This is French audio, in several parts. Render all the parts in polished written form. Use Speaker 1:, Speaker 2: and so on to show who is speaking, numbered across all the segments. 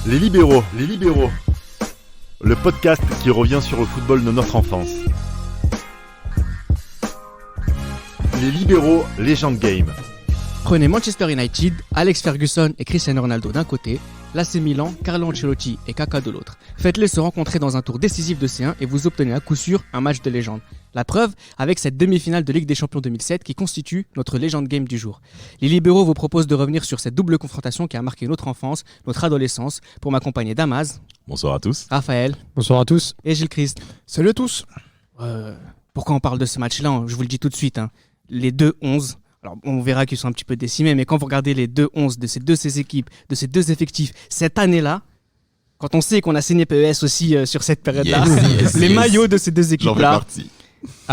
Speaker 1: Les libéraux. Le podcast qui revient sur le football de notre enfance. Les libéraux, légende game.
Speaker 2: Prenez Manchester United, Alex Ferguson et Cristiano Ronaldo d'un côté, l'AC Milan, Carlo Ancelotti et Kaka de l'autre. Faites-les se rencontrer dans un tour décisif de C1 et vous obtenez à coup sûr un match de légende. La preuve avec cette demi-finale de Ligue des Champions 2007 qui constitue notre légende game du jour. Les libéraux vous proposent de revenir sur cette double confrontation qui a marqué notre enfance, notre adolescence. Pour m'accompagner, Damas.
Speaker 3: Bonsoir à tous.
Speaker 2: Raphaël.
Speaker 4: Bonsoir à tous.
Speaker 2: Et Gilles Christ.
Speaker 4: Salut à tous.
Speaker 2: Pourquoi on parle de ce match-là ? Je vous le dis tout de suite. Les 2-11. Alors, on verra qu'ils sont un petit peu décimés, mais quand vous regardez les 2-11 de ces équipes, de ces deux effectifs, cette année-là, quand on sait qu'on a signé PES aussi sur cette période-là, les maillots de ces deux équipes-là,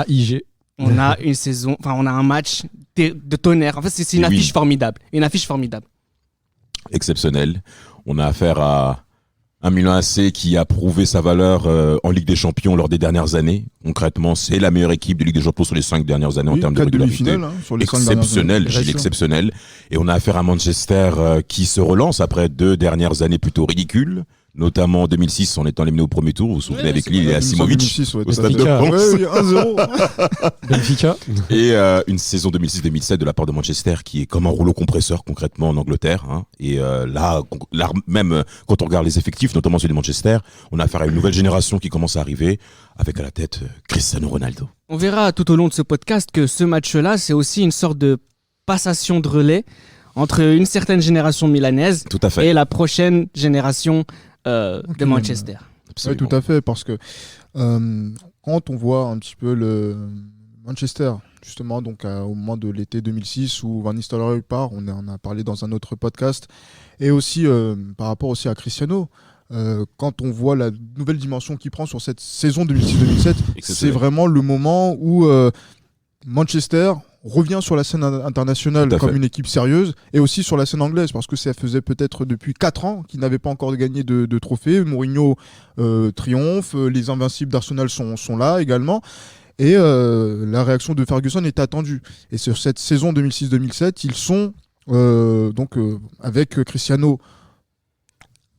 Speaker 4: AIG.
Speaker 2: on a une saison, on a un match de tonnerre. En fait, c'est une affiche formidable. Une affiche formidable.
Speaker 3: Exceptionnel. On a affaire à un Milan AC qui a prouvé sa valeur en Ligue des Champions lors des dernières années. Concrètement, c'est la meilleure équipe de Ligue des Champions sur les 5 dernières années en termes de régularité.
Speaker 5: Sur les 5 dernières années.
Speaker 3: Exceptionnel. Et on a affaire à Manchester qui se relance après 2 dernières années plutôt ridicules. Notamment en 2006, en étant éliminé au premier tour. Vous vous souvenez avec Lille et Asimovic au Stade de France.
Speaker 5: Oui, 1-0.
Speaker 3: Benfica. Et une saison 2006-2007 de la part de Manchester qui est comme un rouleau compresseur concrètement en Angleterre. Et là, même quand on regarde les effectifs, notamment celui de Manchester, on a affaire à une nouvelle génération qui commence à arriver avec à la tête Cristiano Ronaldo.
Speaker 2: On verra tout au long de ce podcast que ce match-là, c'est aussi une sorte de passation de relais entre une certaine génération milanaise et la prochaine génération de Manchester.
Speaker 5: Oui, tout à fait, parce que quand on voit un petit peu le Manchester, justement, donc au moment de l'été 2006 où Van Nistelrooy part, on en a parlé dans un autre podcast, et aussi par rapport aussi à Cristiano, quand on voit la nouvelle dimension qu'il prend sur cette saison 2006-2007, c'est vraiment le moment où Manchester revient sur la scène internationale comme une équipe sérieuse et aussi sur la scène anglaise parce que ça faisait peut-être depuis 4 ans qu'ils n'avaient pas encore gagné de trophée. Mourinho triomphe, les invincibles d'Arsenal sont là également et la réaction de Ferguson est attendue. Et sur cette saison 2006-2007, ils sont avec Cristiano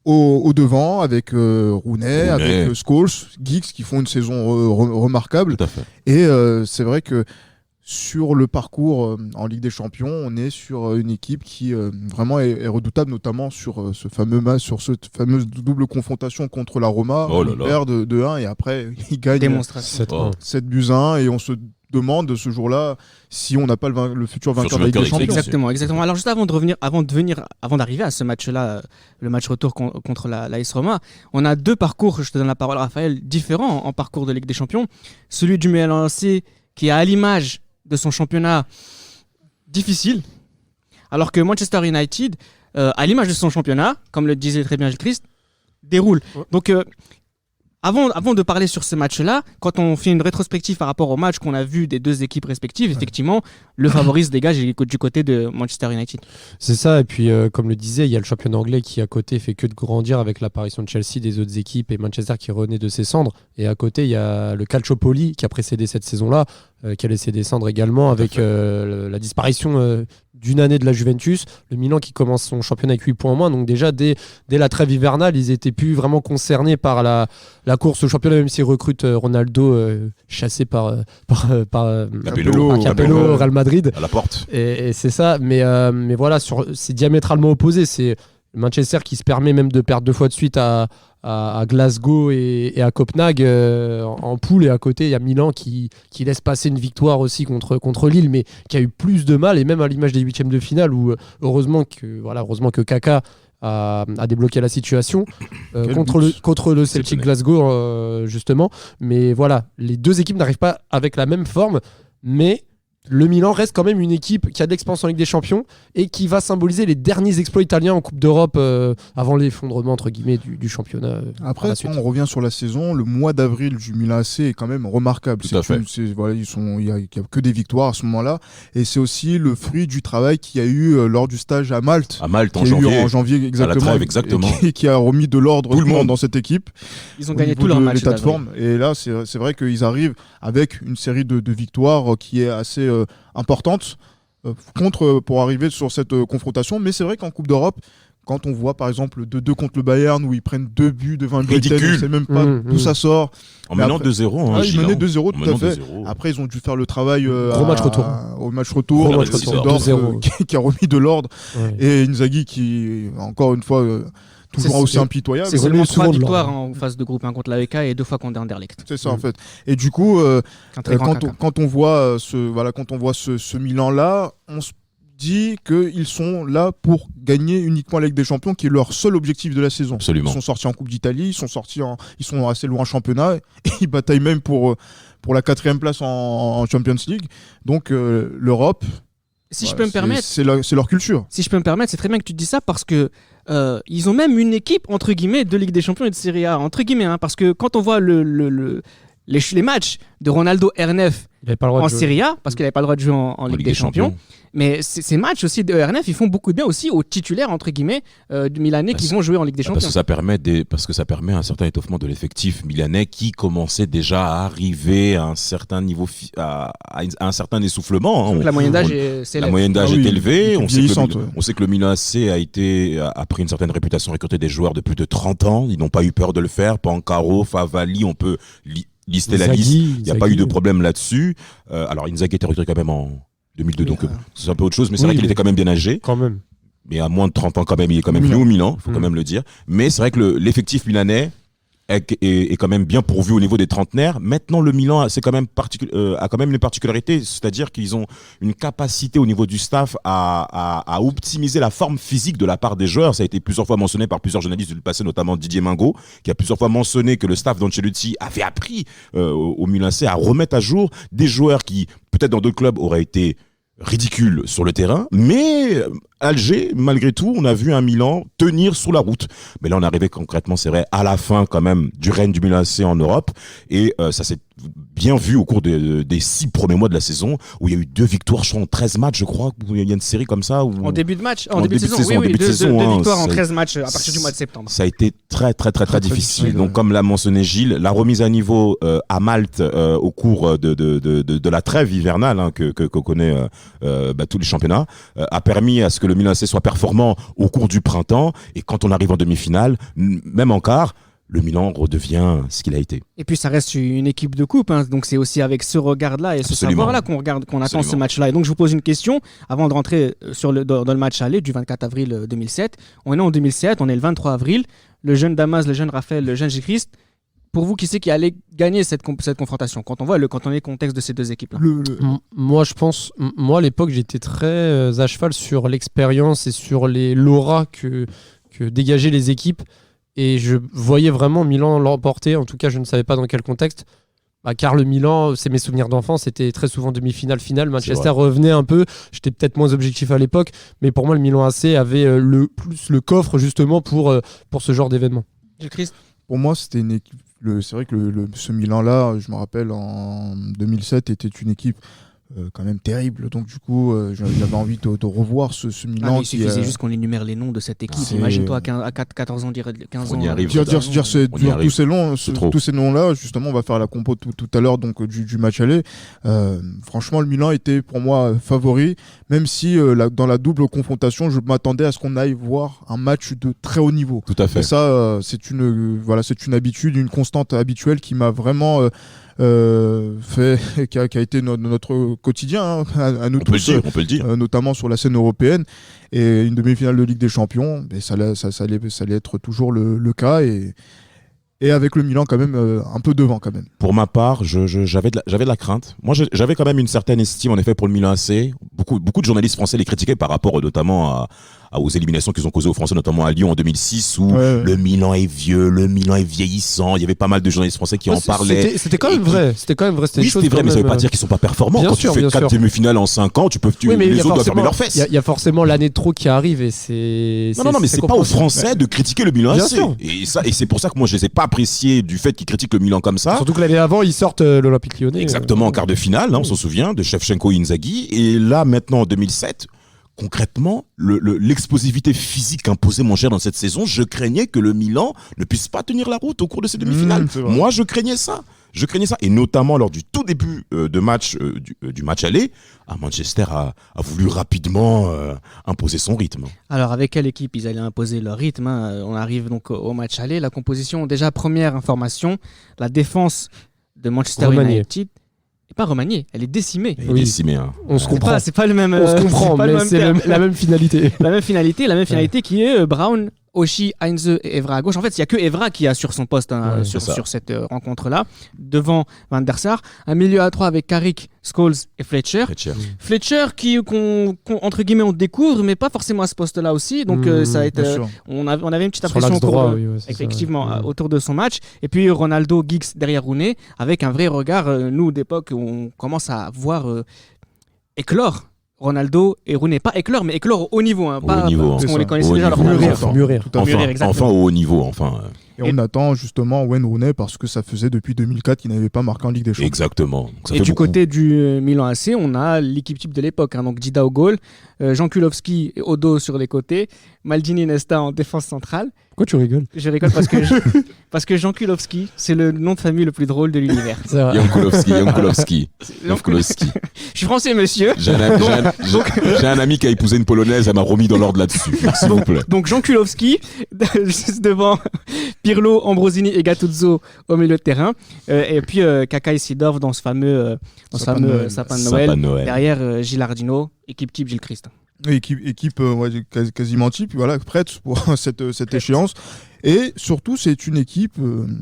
Speaker 5: au devant, avec Rooney, avec Scholes, Giggs qui font une saison remarquable.
Speaker 3: Tout à fait.
Speaker 5: Et c'est vrai que sur le parcours en Ligue des Champions, on est sur une équipe qui vraiment est redoutable, notamment sur ce fameux match, sur cette fameuse double confrontation contre la Roma. Ils perdent de 1 et après ils gagnent 7-1 et on se demande ce jour-là si on n'a pas le futur vainqueur de la Ligue des Champions.
Speaker 2: Exactement. Alors juste avant d'arriver à ce match-là, le match retour contre la AS Roma, on a 2 parcours, je te donne la parole Raphaël, différents en parcours de Ligue des Champions. Celui du Milan AC qui est à l'image de son championnat difficile, alors que Manchester United, à l'image de son championnat, comme le disait très bien Gilles Christ, déroule. Donc, avant de parler sur ce match-là, quand on fait une rétrospective par rapport au match qu'on a vu des 2 équipes respectives, effectivement, le favori se dégage du côté de Manchester United.
Speaker 4: C'est ça, et puis comme le disait, il y a le championnat anglais qui à côté fait que de grandir avec l'apparition de Chelsea, des autres équipes, et Manchester qui renaît de ses cendres. Et à côté, il y a le Calciopoli qui a précédé cette saison-là, qui a laissé descendre également avec la disparition d'une année de la Juventus, le Milan qui commence son championnat avec 8 points en moins, donc déjà dès la trêve hivernale, ils étaient plus vraiment concernés par la course au championnat, même s'ils recrutent Ronaldo chassé par Capello, Real Madrid.
Speaker 3: À la porte.
Speaker 4: Et c'est ça, mais voilà, c'est diamétralement opposé. C'est Manchester qui se permet même de perdre 2 fois de suite à Glasgow et à Copenhague en poule, et à côté il y a Milan qui laisse passer une victoire aussi contre Lille, mais qui a eu plus de mal, et même à l'image des 8e de finale où heureusement que Kaka a débloqué la situation contre le Celtic Glasgow justement. Mais voilà, les 2 équipes n'arrivent pas avec la même forme, mais le Milan reste quand même une équipe qui a de l'expérience en Ligue des Champions et qui va symboliser les derniers exploits italiens en Coupe d'Europe avant l'effondrement entre guillemets du championnat.
Speaker 5: Après, quand on revient sur la saison, le mois d'avril du Milan AC est quand même remarquable. Il n'y a que des victoires à ce moment-là, et c'est aussi le fruit du travail qu'il y a eu lors du stage à Malte.
Speaker 3: À Malte en janvier,
Speaker 5: exactement,
Speaker 3: à la trêve, exactement.
Speaker 5: Et qui a remis de l'ordre dans cette équipe.
Speaker 2: Ils ont gagné tous leurs matchs.
Speaker 5: L'état de forme. Et là, c'est vrai qu'ils arrivent avec une série de victoires qui est assez importante pour arriver sur cette confrontation. Mais c'est vrai qu'en Coupe d'Europe, quand on voit par exemple le 2-2 contre le Bayern où ils prennent 2 buts devant un
Speaker 3: Ridicule.
Speaker 5: Brighton, on sait même pas d'où ça sort.
Speaker 3: En
Speaker 5: Mais
Speaker 3: menant
Speaker 5: après-
Speaker 3: 2-0. Hein,
Speaker 5: Ah, ils menaient
Speaker 3: Gilles,
Speaker 5: 2-0
Speaker 3: en
Speaker 5: tout à
Speaker 3: menant
Speaker 5: fait.
Speaker 3: 2-0.
Speaker 5: Après, ils ont dû faire le travail
Speaker 4: Gros match retour.
Speaker 5: au match retour.
Speaker 3: Gros match
Speaker 5: avec
Speaker 3: retour.
Speaker 5: Seedorf,
Speaker 4: 2-0.
Speaker 5: qui a remis de l'ordre.
Speaker 4: Ouais.
Speaker 5: Et Inzaghi qui, encore une fois, toujours
Speaker 2: C'est-
Speaker 5: aussi impitoyable.
Speaker 2: C'est
Speaker 4: remis
Speaker 2: seulement
Speaker 4: souvent
Speaker 2: 3
Speaker 4: de
Speaker 2: victoires
Speaker 4: l'ordre.
Speaker 2: en phase de groupe, contre l'AEK et 2 fois contre Anderlecht.
Speaker 5: C'est ça en fait. Et du coup,
Speaker 2: Un très grand caca.
Speaker 5: quand on voit ce Milan-là, on se dit qu'ils sont là pour gagner uniquement la Ligue des Champions, qui est leur seul objectif de la saison.
Speaker 3: Absolument.
Speaker 5: Ils sont sortis en Coupe d'Italie, ils sont assez loin en championnat, et ils bataillent même pour la 4e place en Champions League. Donc l'Europe,
Speaker 2: Si je peux me permettre,
Speaker 5: c'est leur culture.
Speaker 2: Si je peux me permettre, c'est très bien que tu dis ça parce que ils ont même une équipe entre guillemets de Ligue des Champions et de Serie A entre guillemets, hein, parce que quand on voit les matchs de Ronaldo R9
Speaker 4: Il avait pas le droit
Speaker 2: en
Speaker 4: de jouer.
Speaker 2: Serie A parce qu'il n'avait pas le droit de jouer en Ligue des Champions, mais ces matchs aussi de R9 ils font beaucoup de bien aussi aux titulaires entre guillemets du Milanais qui
Speaker 3: Parce-
Speaker 2: vont jouer en Ligue des
Speaker 3: Parce
Speaker 2: Champions.
Speaker 3: que ça permet un certain étoffement de l'effectif milanais qui commençait déjà à arriver à un certain niveau, à un certain essoufflement. hein.
Speaker 2: Donc la moyenne d'âge
Speaker 3: La
Speaker 2: s'élève.
Speaker 3: moyenne d'âge
Speaker 5: Ah oui,
Speaker 3: est élevée.
Speaker 5: une
Speaker 3: On sait, que
Speaker 5: vieillissante,
Speaker 3: le,
Speaker 5: ouais.
Speaker 3: on sait que le Milan AC a pris une certaine réputation, recruter des joueurs de plus de 30 ans. Ils n'ont pas eu peur de le faire. Pancaro, Favalli, on peut lister la liste. Il n'y a pas eu de problème là-dessus. Alors Inzaghi était recruté quand même en 2002,
Speaker 2: Oui,
Speaker 3: donc c'est un peu autre chose. Mais c'est vrai qu'il était quand même bien âgé.
Speaker 4: Quand même.
Speaker 3: Mais à moins de 30 ans quand même, il est quand même
Speaker 5: Milan.
Speaker 3: venu au Milan, il faut
Speaker 4: Mm.
Speaker 3: quand même le dire. Mais c'est vrai que l'effectif milanais est quand même bien pourvu au niveau des trentenaires. Maintenant, le Milan a quand même une particularité, c'est-à-dire qu'ils ont une capacité au niveau du staff à optimiser la forme physique de la part des joueurs. Ça a été plusieurs fois mentionné par plusieurs journalistes du passé, notamment Didier Mingo, qui a plusieurs fois mentionné que le staff d'Ancelotti avait appris au Milan AC à remettre à jour des joueurs qui, peut-être dans d'autres clubs, auraient été ridicules sur le terrain, mais Alger, malgré tout, on a vu un Milan tenir sous la route. Mais là, on est arrivé concrètement, c'est vrai, à la fin quand même du règne du Milan AC en Europe, et ça s'est bien vu au cours des 6 premiers mois de la saison, où il y a eu 2 victoires en 13 matchs, je crois. Il y a une série comme ça.
Speaker 2: En début de match,
Speaker 3: En
Speaker 2: début de
Speaker 3: début de
Speaker 2: saison,
Speaker 3: saison,
Speaker 2: oui,
Speaker 3: début de
Speaker 2: deux
Speaker 3: saison, hein,
Speaker 2: victoires en
Speaker 3: ça-
Speaker 2: 13 matchs à partir du mois de septembre.
Speaker 3: Ça a été très difficile.
Speaker 5: difficile,
Speaker 3: Donc,
Speaker 5: ouais.
Speaker 3: comme l'a mentionné Gilles, la remise à niveau à Malte au cours de la trêve hivernale que connaît tous les championnats a permis à ce que le Milan AC soit performant au cours du printemps. Et quand on arrive en demi-finale, même en quart, le Milan redevient ce qu'il a été.
Speaker 2: Et puis ça reste une équipe de coupe, hein, donc c'est aussi avec ce regard-là et ce
Speaker 3: Absolument.
Speaker 2: savoir-là qu'on attend ce
Speaker 3: Absolument.
Speaker 2: match-là. Et donc je vous pose une question avant de rentrer dans le match aller du 24 avril 2007. On est en 2007, on est le 23 avril. Le jeune Damas, le jeune Raphaël, le jeune J-Christ. Pour vous, qui c'est qui allait gagner cette confrontation quand on est le contexte de ces deux équipes-là?
Speaker 4: Moi, je pense, moi à l'époque, j'étais très à cheval sur l'expérience et sur l'aura que dégageaient les équipes. Et je voyais vraiment Milan l'emporter. En tout cas, je ne savais pas dans quel contexte. Car le Milan, c'est mes souvenirs d'enfance, c'était très souvent demi-finale, finale. Manchester revenait un peu. J'étais peut-être moins objectif à l'époque, mais pour moi, le Milan AC avait le coffre justement pour ce genre d'événement.
Speaker 2: J-Christ.
Speaker 5: Pour moi, c'était une équipe. C'est vrai que ce Milan-là, je me rappelle, en 2007, était une équipe quand même terrible. Donc, du coup, j'avais envie de revoir ce
Speaker 2: Ah,
Speaker 5: Milan.
Speaker 2: mais il suffisait juste qu'on énumère les noms de cette équipe.
Speaker 5: C'est-
Speaker 2: Imagine-toi à 14 ans, 15 ans.
Speaker 3: On y arrive.
Speaker 5: Dire
Speaker 3: On y arrive.
Speaker 5: tous ces noms-là, justement, on va faire la compo tout à l'heure donc du match aller. Franchement, le Milan était pour moi favori, même si dans la double confrontation, je m'attendais à ce qu'on aille voir un match de très haut niveau.
Speaker 3: Tout à fait.
Speaker 5: Et ça, c'est une habitude, une constante habituelle qui m'a vraiment qui a été notre quotidien, hein, à nous
Speaker 3: On peut le
Speaker 5: tous.
Speaker 3: dire, on peut le dire.
Speaker 5: Notamment sur la scène européenne, et une demi-finale de Ligue des Champions, et ça allait être toujours le cas, et avec le Milan quand même un peu devant quand même.
Speaker 3: Pour ma part, j'avais de la crainte. Moi, j'avais quand même une certaine estime, en effet, pour le Milan AC. Beaucoup de journalistes français les critiquaient par rapport notamment aux éliminations qu'ils ont causées aux Français, notamment à Lyon en 2006, où le Milan est vieux, le Milan est vieillissant. Il y avait pas mal de journalistes français qui en parlaient.
Speaker 4: C'était quand même vrai. C'était quand même vrai.
Speaker 3: Oui, c'était vrai, mais ça veut pas dire qu'ils sont pas performants.
Speaker 4: Bien
Speaker 3: Quand
Speaker 4: sûr,
Speaker 3: tu fais
Speaker 4: bien
Speaker 3: 4
Speaker 4: sûr.
Speaker 3: demi-finales en 5 ans,
Speaker 4: Oui, mais
Speaker 3: les autres doivent fermer leurs fesses.
Speaker 4: Il y a forcément l'année de trop qui arrive et c'est.
Speaker 3: Non, mais c'est pas aux Français de critiquer le Milan
Speaker 4: Bien
Speaker 3: AC.
Speaker 4: sûr.
Speaker 3: Et c'est pour ça que moi, je les ai pas appréciés du fait qu'ils critiquent le Milan comme ça.
Speaker 4: Surtout que l'année avant, ils sortent l'Olympique Lyonnais.
Speaker 3: Exactement, en quart de finale, on s'en souvient, de Shevchenko et Inzaghi. Et là, maintenant, en 2007, concrètement, l'explosivité physique imposée, mon cher, dans cette saison, je craignais que le Milan ne puisse pas tenir la route au cours de ces demi-finales.
Speaker 5: C'est vrai.
Speaker 3: Moi, je craignais ça. Je craignais ça, et notamment lors du tout début de match du match aller, Manchester a voulu rapidement imposer son rythme.
Speaker 2: Alors, avec quelle équipe ils allaient imposer leur rythme, hein. On arrive donc au match aller. La composition, déjà, première information, la défense de Manchester
Speaker 4: Remaniée.
Speaker 2: United n'est pas remaniée, elle est décimée.
Speaker 3: Il est
Speaker 4: Oui.
Speaker 3: décimé. Hein.
Speaker 4: On se comprend.
Speaker 2: C'est pas le même.
Speaker 4: On se comprend,
Speaker 2: c'est pas le
Speaker 4: mais
Speaker 2: même
Speaker 4: c'est
Speaker 2: terme.
Speaker 4: la même finalité.
Speaker 2: La même finalité qui est Brown, Oshie, Heinze et Evra à gauche. En fait, il n'y a que Evra qui assure son poste
Speaker 4: Ouais,
Speaker 2: sur cette rencontre-là, devant Van der Sar. Un milieu à 3 avec Carrick, Scholes et Fletcher. Fletcher entre guillemets, on découvre, mais pas forcément à ce poste-là aussi. Donc, ça a été,
Speaker 5: Bien sûr.
Speaker 2: on avait une petite
Speaker 4: Sur
Speaker 2: impression
Speaker 4: l'axe droit, oui, ouais, c'est ça,
Speaker 2: effectivement,
Speaker 4: ouais.
Speaker 2: autour de son match. Et puis Ronaldo, Giggs derrière Rooney, avec un vrai regard, nous, d'époque, où on commence à voir éclore Ronaldo et Rooney. Pas éclore, mais éclore au haut niveau. Hein,
Speaker 3: Au
Speaker 2: pas,
Speaker 3: haut niveau,
Speaker 2: parce
Speaker 5: hein.
Speaker 2: qu'on
Speaker 5: C'est
Speaker 2: les
Speaker 5: ça.
Speaker 2: connaissait
Speaker 3: Au
Speaker 2: déjà.
Speaker 3: niveau,
Speaker 2: alors qu'on
Speaker 3: mûrir,
Speaker 2: avait-
Speaker 4: Mûrir.
Speaker 5: Tout à fait.
Speaker 2: Mûrir,
Speaker 3: Enfin,
Speaker 2: exactement.
Speaker 3: au haut niveau,
Speaker 5: Et on attend justement Wayne Rooney parce que ça faisait depuis 2004 qu'il n'avait pas marqué en Ligue des Champions.
Speaker 3: Exactement. Donc, ça
Speaker 2: Et
Speaker 3: fait
Speaker 2: du
Speaker 3: beaucoup.
Speaker 2: côté du Milan AC, on a l'équipe type de l'époque. Hein, donc Dida au goal, Jean Kulowski et Odo sur les côtés, Maldini Nesta en défense centrale.
Speaker 4: Pourquoi tu rigoles?
Speaker 2: Je rigole parce que Jean Kulowski, c'est le nom de famille le plus drôle de l'univers.
Speaker 4: C'est vrai.
Speaker 3: Jankulovski.
Speaker 2: Je suis français, monsieur.
Speaker 3: J'ai un ami qui a épousé une Polonaise, elle m'a remis dans l'ordre là-dessus. S'il vous plaît.
Speaker 2: Donc Jean Kulowski, juste devant Pirlo, Ambrosini et Gattuso au milieu de terrain. Et puis Kaka et Sidorf dans ce fameux
Speaker 5: Sapin de Noël.
Speaker 2: sapin de
Speaker 3: Sapin de
Speaker 2: Noël.
Speaker 3: Noël.
Speaker 2: Derrière Gilardino, équipe type Gilles Christ.
Speaker 5: Équipe ouais, quasiment type, voilà, prête pour cette échéance. Et surtout, c'est une équipe,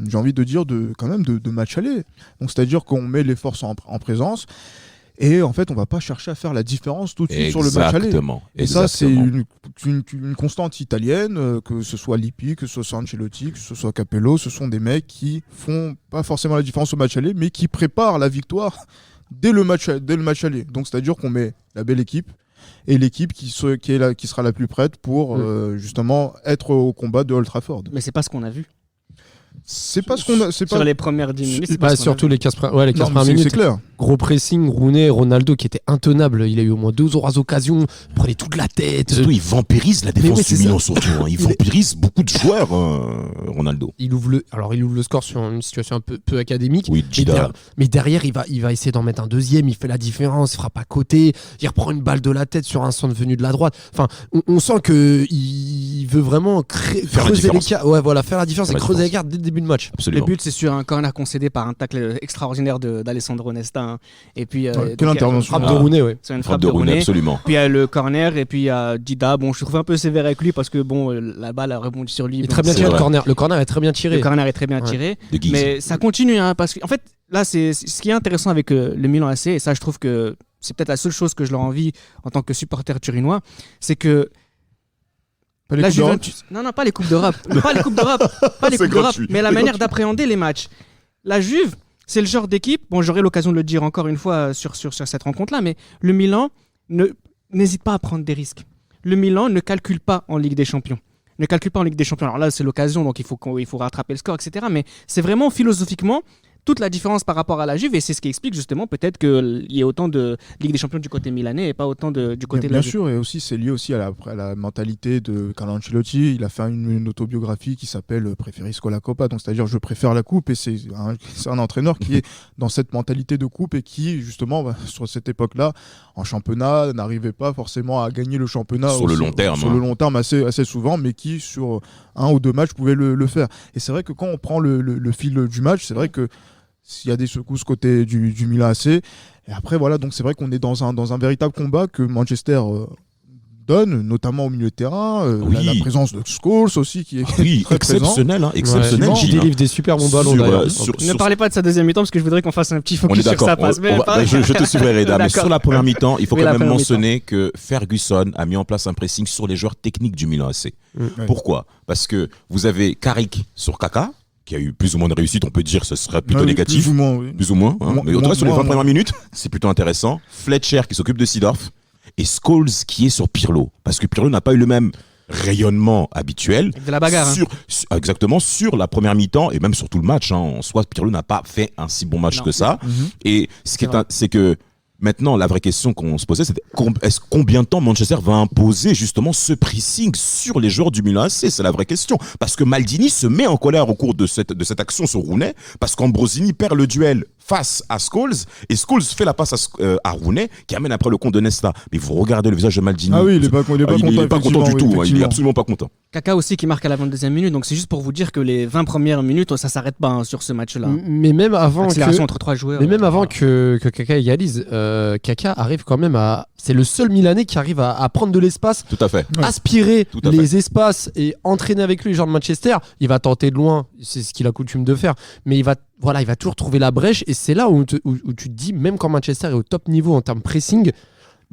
Speaker 5: j'ai envie de dire, quand même de match aller. Donc, c'est-à-dire qu'on met les forces en présence. Et en fait, on va pas chercher à faire la différence tout de suite sur le match aller.
Speaker 3: Exactement.
Speaker 5: Et ça, c'est une constante italienne, que ce soit Lippi, que ce soit Ancelotti, que ce soit Capello. Ce sont des mecs qui font pas forcément la différence au match aller, mais qui préparent la victoire dès le match aller. Donc, c'est-à-dire qu'on met la belle équipe et l'équipe qui sera la plus prête pour justement être au combat de Old Trafford.
Speaker 2: Mais c'est pas ce qu'on a vu.
Speaker 5: C'est pas ce qu'on a. C'est
Speaker 2: Sur
Speaker 5: pas...
Speaker 2: les premières 10 minutes. c'est pas
Speaker 4: Bah,
Speaker 2: ce qu'on a
Speaker 4: surtout
Speaker 2: vu.
Speaker 4: les 15
Speaker 5: Non,
Speaker 4: premières
Speaker 5: mais c'est
Speaker 4: minutes.
Speaker 5: clair.
Speaker 4: Gros pressing, Rooney, Ronaldo qui était intenable. Il a eu au moins 2 occasions. Il prenait toute la tête.
Speaker 3: Surtout, il vampirise la défense
Speaker 4: oui,
Speaker 3: du
Speaker 4: c'est
Speaker 3: Milan,
Speaker 4: ça.
Speaker 3: surtout. Hein. Il vampirise beaucoup de joueurs, Ronaldo.
Speaker 4: Il ouvre le score sur une situation un peu académique.
Speaker 3: Oui, Gida.
Speaker 4: Mais derrière, il va essayer d'en mettre un deuxième. Il fait la différence. Il frappe à côté. Il reprend une balle de la tête sur un centre venu de la droite. Enfin, on sent qu'il veut vraiment
Speaker 3: Faire la
Speaker 4: creuser
Speaker 3: différence.
Speaker 4: l'écart. Ouais, voilà, faire la différence et
Speaker 3: Faire la
Speaker 4: creuser
Speaker 3: différence.
Speaker 4: l'écart dès le début de match.
Speaker 2: Le
Speaker 3: Absolument.
Speaker 2: but, c'est sur un corner concédé par un tacle extraordinaire d'Alessandro Nesta. Hein. Et puis,
Speaker 5: Ouais, quelle
Speaker 2: donc,
Speaker 5: intervention.
Speaker 4: Frappe de Rooney, ouais.
Speaker 2: C'est une
Speaker 3: Frappe de Rooney, absolument.
Speaker 2: Puis il y a le corner et puis il y a Dida. Bon, je trouve un peu sévère avec lui parce que bon, la balle a rebondi sur lui.
Speaker 4: Il est
Speaker 2: Bon,
Speaker 4: très bien
Speaker 3: c'est
Speaker 4: tiré le
Speaker 3: vrai.
Speaker 4: corner. Le corner est très bien tiré.
Speaker 2: Le corner est très bien
Speaker 4: Ouais.
Speaker 2: tiré.
Speaker 3: De Giggs.
Speaker 2: Mais ça continue, hein, parce qu'en fait, là, c'est ce qui est intéressant avec le Milan AC, et ça, je trouve que c'est peut-être la seule chose que je leur envie en tant que supporter turinois, c'est que
Speaker 5: Pas les
Speaker 2: la
Speaker 5: coups d'Europe.
Speaker 2: Juventus. Non, pas les Coupes d'Europe. Pas les Coupes d'Europe. Pas les
Speaker 3: C'est
Speaker 2: Coupes d'Europe,
Speaker 3: gratuit.
Speaker 2: mais la
Speaker 3: C'est
Speaker 2: manière
Speaker 3: gratuit.
Speaker 2: d'appréhender les matchs. La Juve, c'est le genre d'équipe, bon, j'aurai l'occasion de le dire encore une fois sur cette rencontre-là, mais le Milan n'hésite pas à prendre des risques. Le Milan ne calcule pas en Ligue des Champions. Ne calcule pas en Ligue des Champions. Alors là, c'est l'occasion, donc il faut rattraper le score, etc. Mais c'est vraiment philosophiquement toute la différence par rapport à la Juve, et c'est ce qui explique justement peut-être qu'il y ait autant de Ligue des Champions du côté milanais et pas autant du côté de la
Speaker 5: Bien
Speaker 2: Juve.
Speaker 5: sûr, et aussi c'est lié aussi à la mentalité de Carlo Ancelotti. Il a fait une autobiographie qui s'appelle Preferisco la Coppa, donc c'est-à-dire je préfère la coupe, et c'est un entraîneur qui est dans cette mentalité de coupe et qui justement sur cette époque-là en championnat n'arrivait pas forcément à gagner le championnat
Speaker 3: Sur le long terme,
Speaker 5: sur
Speaker 3: hein.
Speaker 5: le long terme assez souvent, mais qui sur 1 ou 2 matchs pouvait le faire. Et c'est vrai que quand on prend le fil du match, c'est vrai que s'il y a des secousses côté du Milan AC, et après voilà, donc c'est vrai qu'on est dans un véritable combat que Manchester donne, notamment au milieu de terrain,
Speaker 3: Oui.
Speaker 5: la présence de Scholes aussi qui est
Speaker 3: Oui,
Speaker 5: très présent.
Speaker 3: exceptionnel, hein, exceptionnel.
Speaker 4: Ouais. Il
Speaker 3: Gilles, hein.
Speaker 4: délivre des super bons ballons
Speaker 3: Sur,
Speaker 4: d'ailleurs.
Speaker 2: Ne parlez pas de sa deuxième mi-temps parce que je voudrais qu'on fasse un petit
Speaker 3: On est
Speaker 2: focus sur
Speaker 3: d'accord.
Speaker 2: sa passe.
Speaker 3: Je te suivrai, Reda. Mais
Speaker 2: D'accord.
Speaker 3: sur la première mi-temps, il faut
Speaker 2: Oui,
Speaker 3: quand
Speaker 2: la
Speaker 3: même
Speaker 2: première
Speaker 3: mentionner que Ferguson a mis en place un pressing sur les joueurs techniques du Milan AC.
Speaker 5: Ouais.
Speaker 3: Pourquoi ? Parce que vous avez Carrick sur Kaka, qui a eu plus ou moins de réussite, on peut dire, ce serait plutôt
Speaker 5: Ouais,
Speaker 3: négatif.
Speaker 5: plus ou moins, oui.
Speaker 3: Plus ou moins. Hein.
Speaker 5: Moins-
Speaker 3: Mais en tout cas, sur les 20
Speaker 5: moins-
Speaker 3: premières minutes, c'est plutôt intéressant. Fletcher qui s'occupe de Seedorf et Scholes qui est sur Pirlo. Parce que Pirlo n'a pas eu le même rayonnement habituel.
Speaker 2: Avec de la bagarre. Hein.
Speaker 3: Exactement, sur la première mi-temps et même sur tout le match. Hein. En soi, Pirlo n'a pas fait un si bon match
Speaker 2: Non.
Speaker 3: que ça.
Speaker 5: Mhm.
Speaker 3: Et ce qui
Speaker 2: C'est vrai.
Speaker 3: c'est que Maintenant, la vraie question qu'on se posait, c'était combien de temps Manchester va imposer justement ce pressing sur les joueurs du Milan AC? C'est la vraie question. Parce que Maldini se met en colère au cours de cette action sur Rooney, parce qu'Ambrosini perd le duel face à Scholes, et Scholes fait la passe à Rooney, qui amène après le compte de Nesta. Mais vous regardez le visage de Maldini.
Speaker 5: Ah oui, il est pas content.
Speaker 3: Il est pas content du tout. Il est
Speaker 5: effectivement.
Speaker 3: absolument pas content.
Speaker 2: Kaka aussi qui marque à la 22e minute, donc c'est juste pour vous dire que les 20 premières minutes, ça s'arrête pas sur ce match-là.
Speaker 4: Mais même avant
Speaker 2: Accélération entre 3 joueurs.
Speaker 4: Mais même avant que Kaka égalise, Kaka arrive quand même à. C'est le seul Milanais qui arrive à prendre de l'espace,
Speaker 3: Tout à fait.
Speaker 5: Ouais.
Speaker 4: aspirer
Speaker 3: Tout à
Speaker 4: les espaces et entraîner avec lui les joueurs de Manchester. Il va tenter de loin, c'est ce qu'il a coutume de faire. Mais il va toujours trouver la brèche. Et c'est là où tu te dis, même quand Manchester est au top niveau en termes pressing,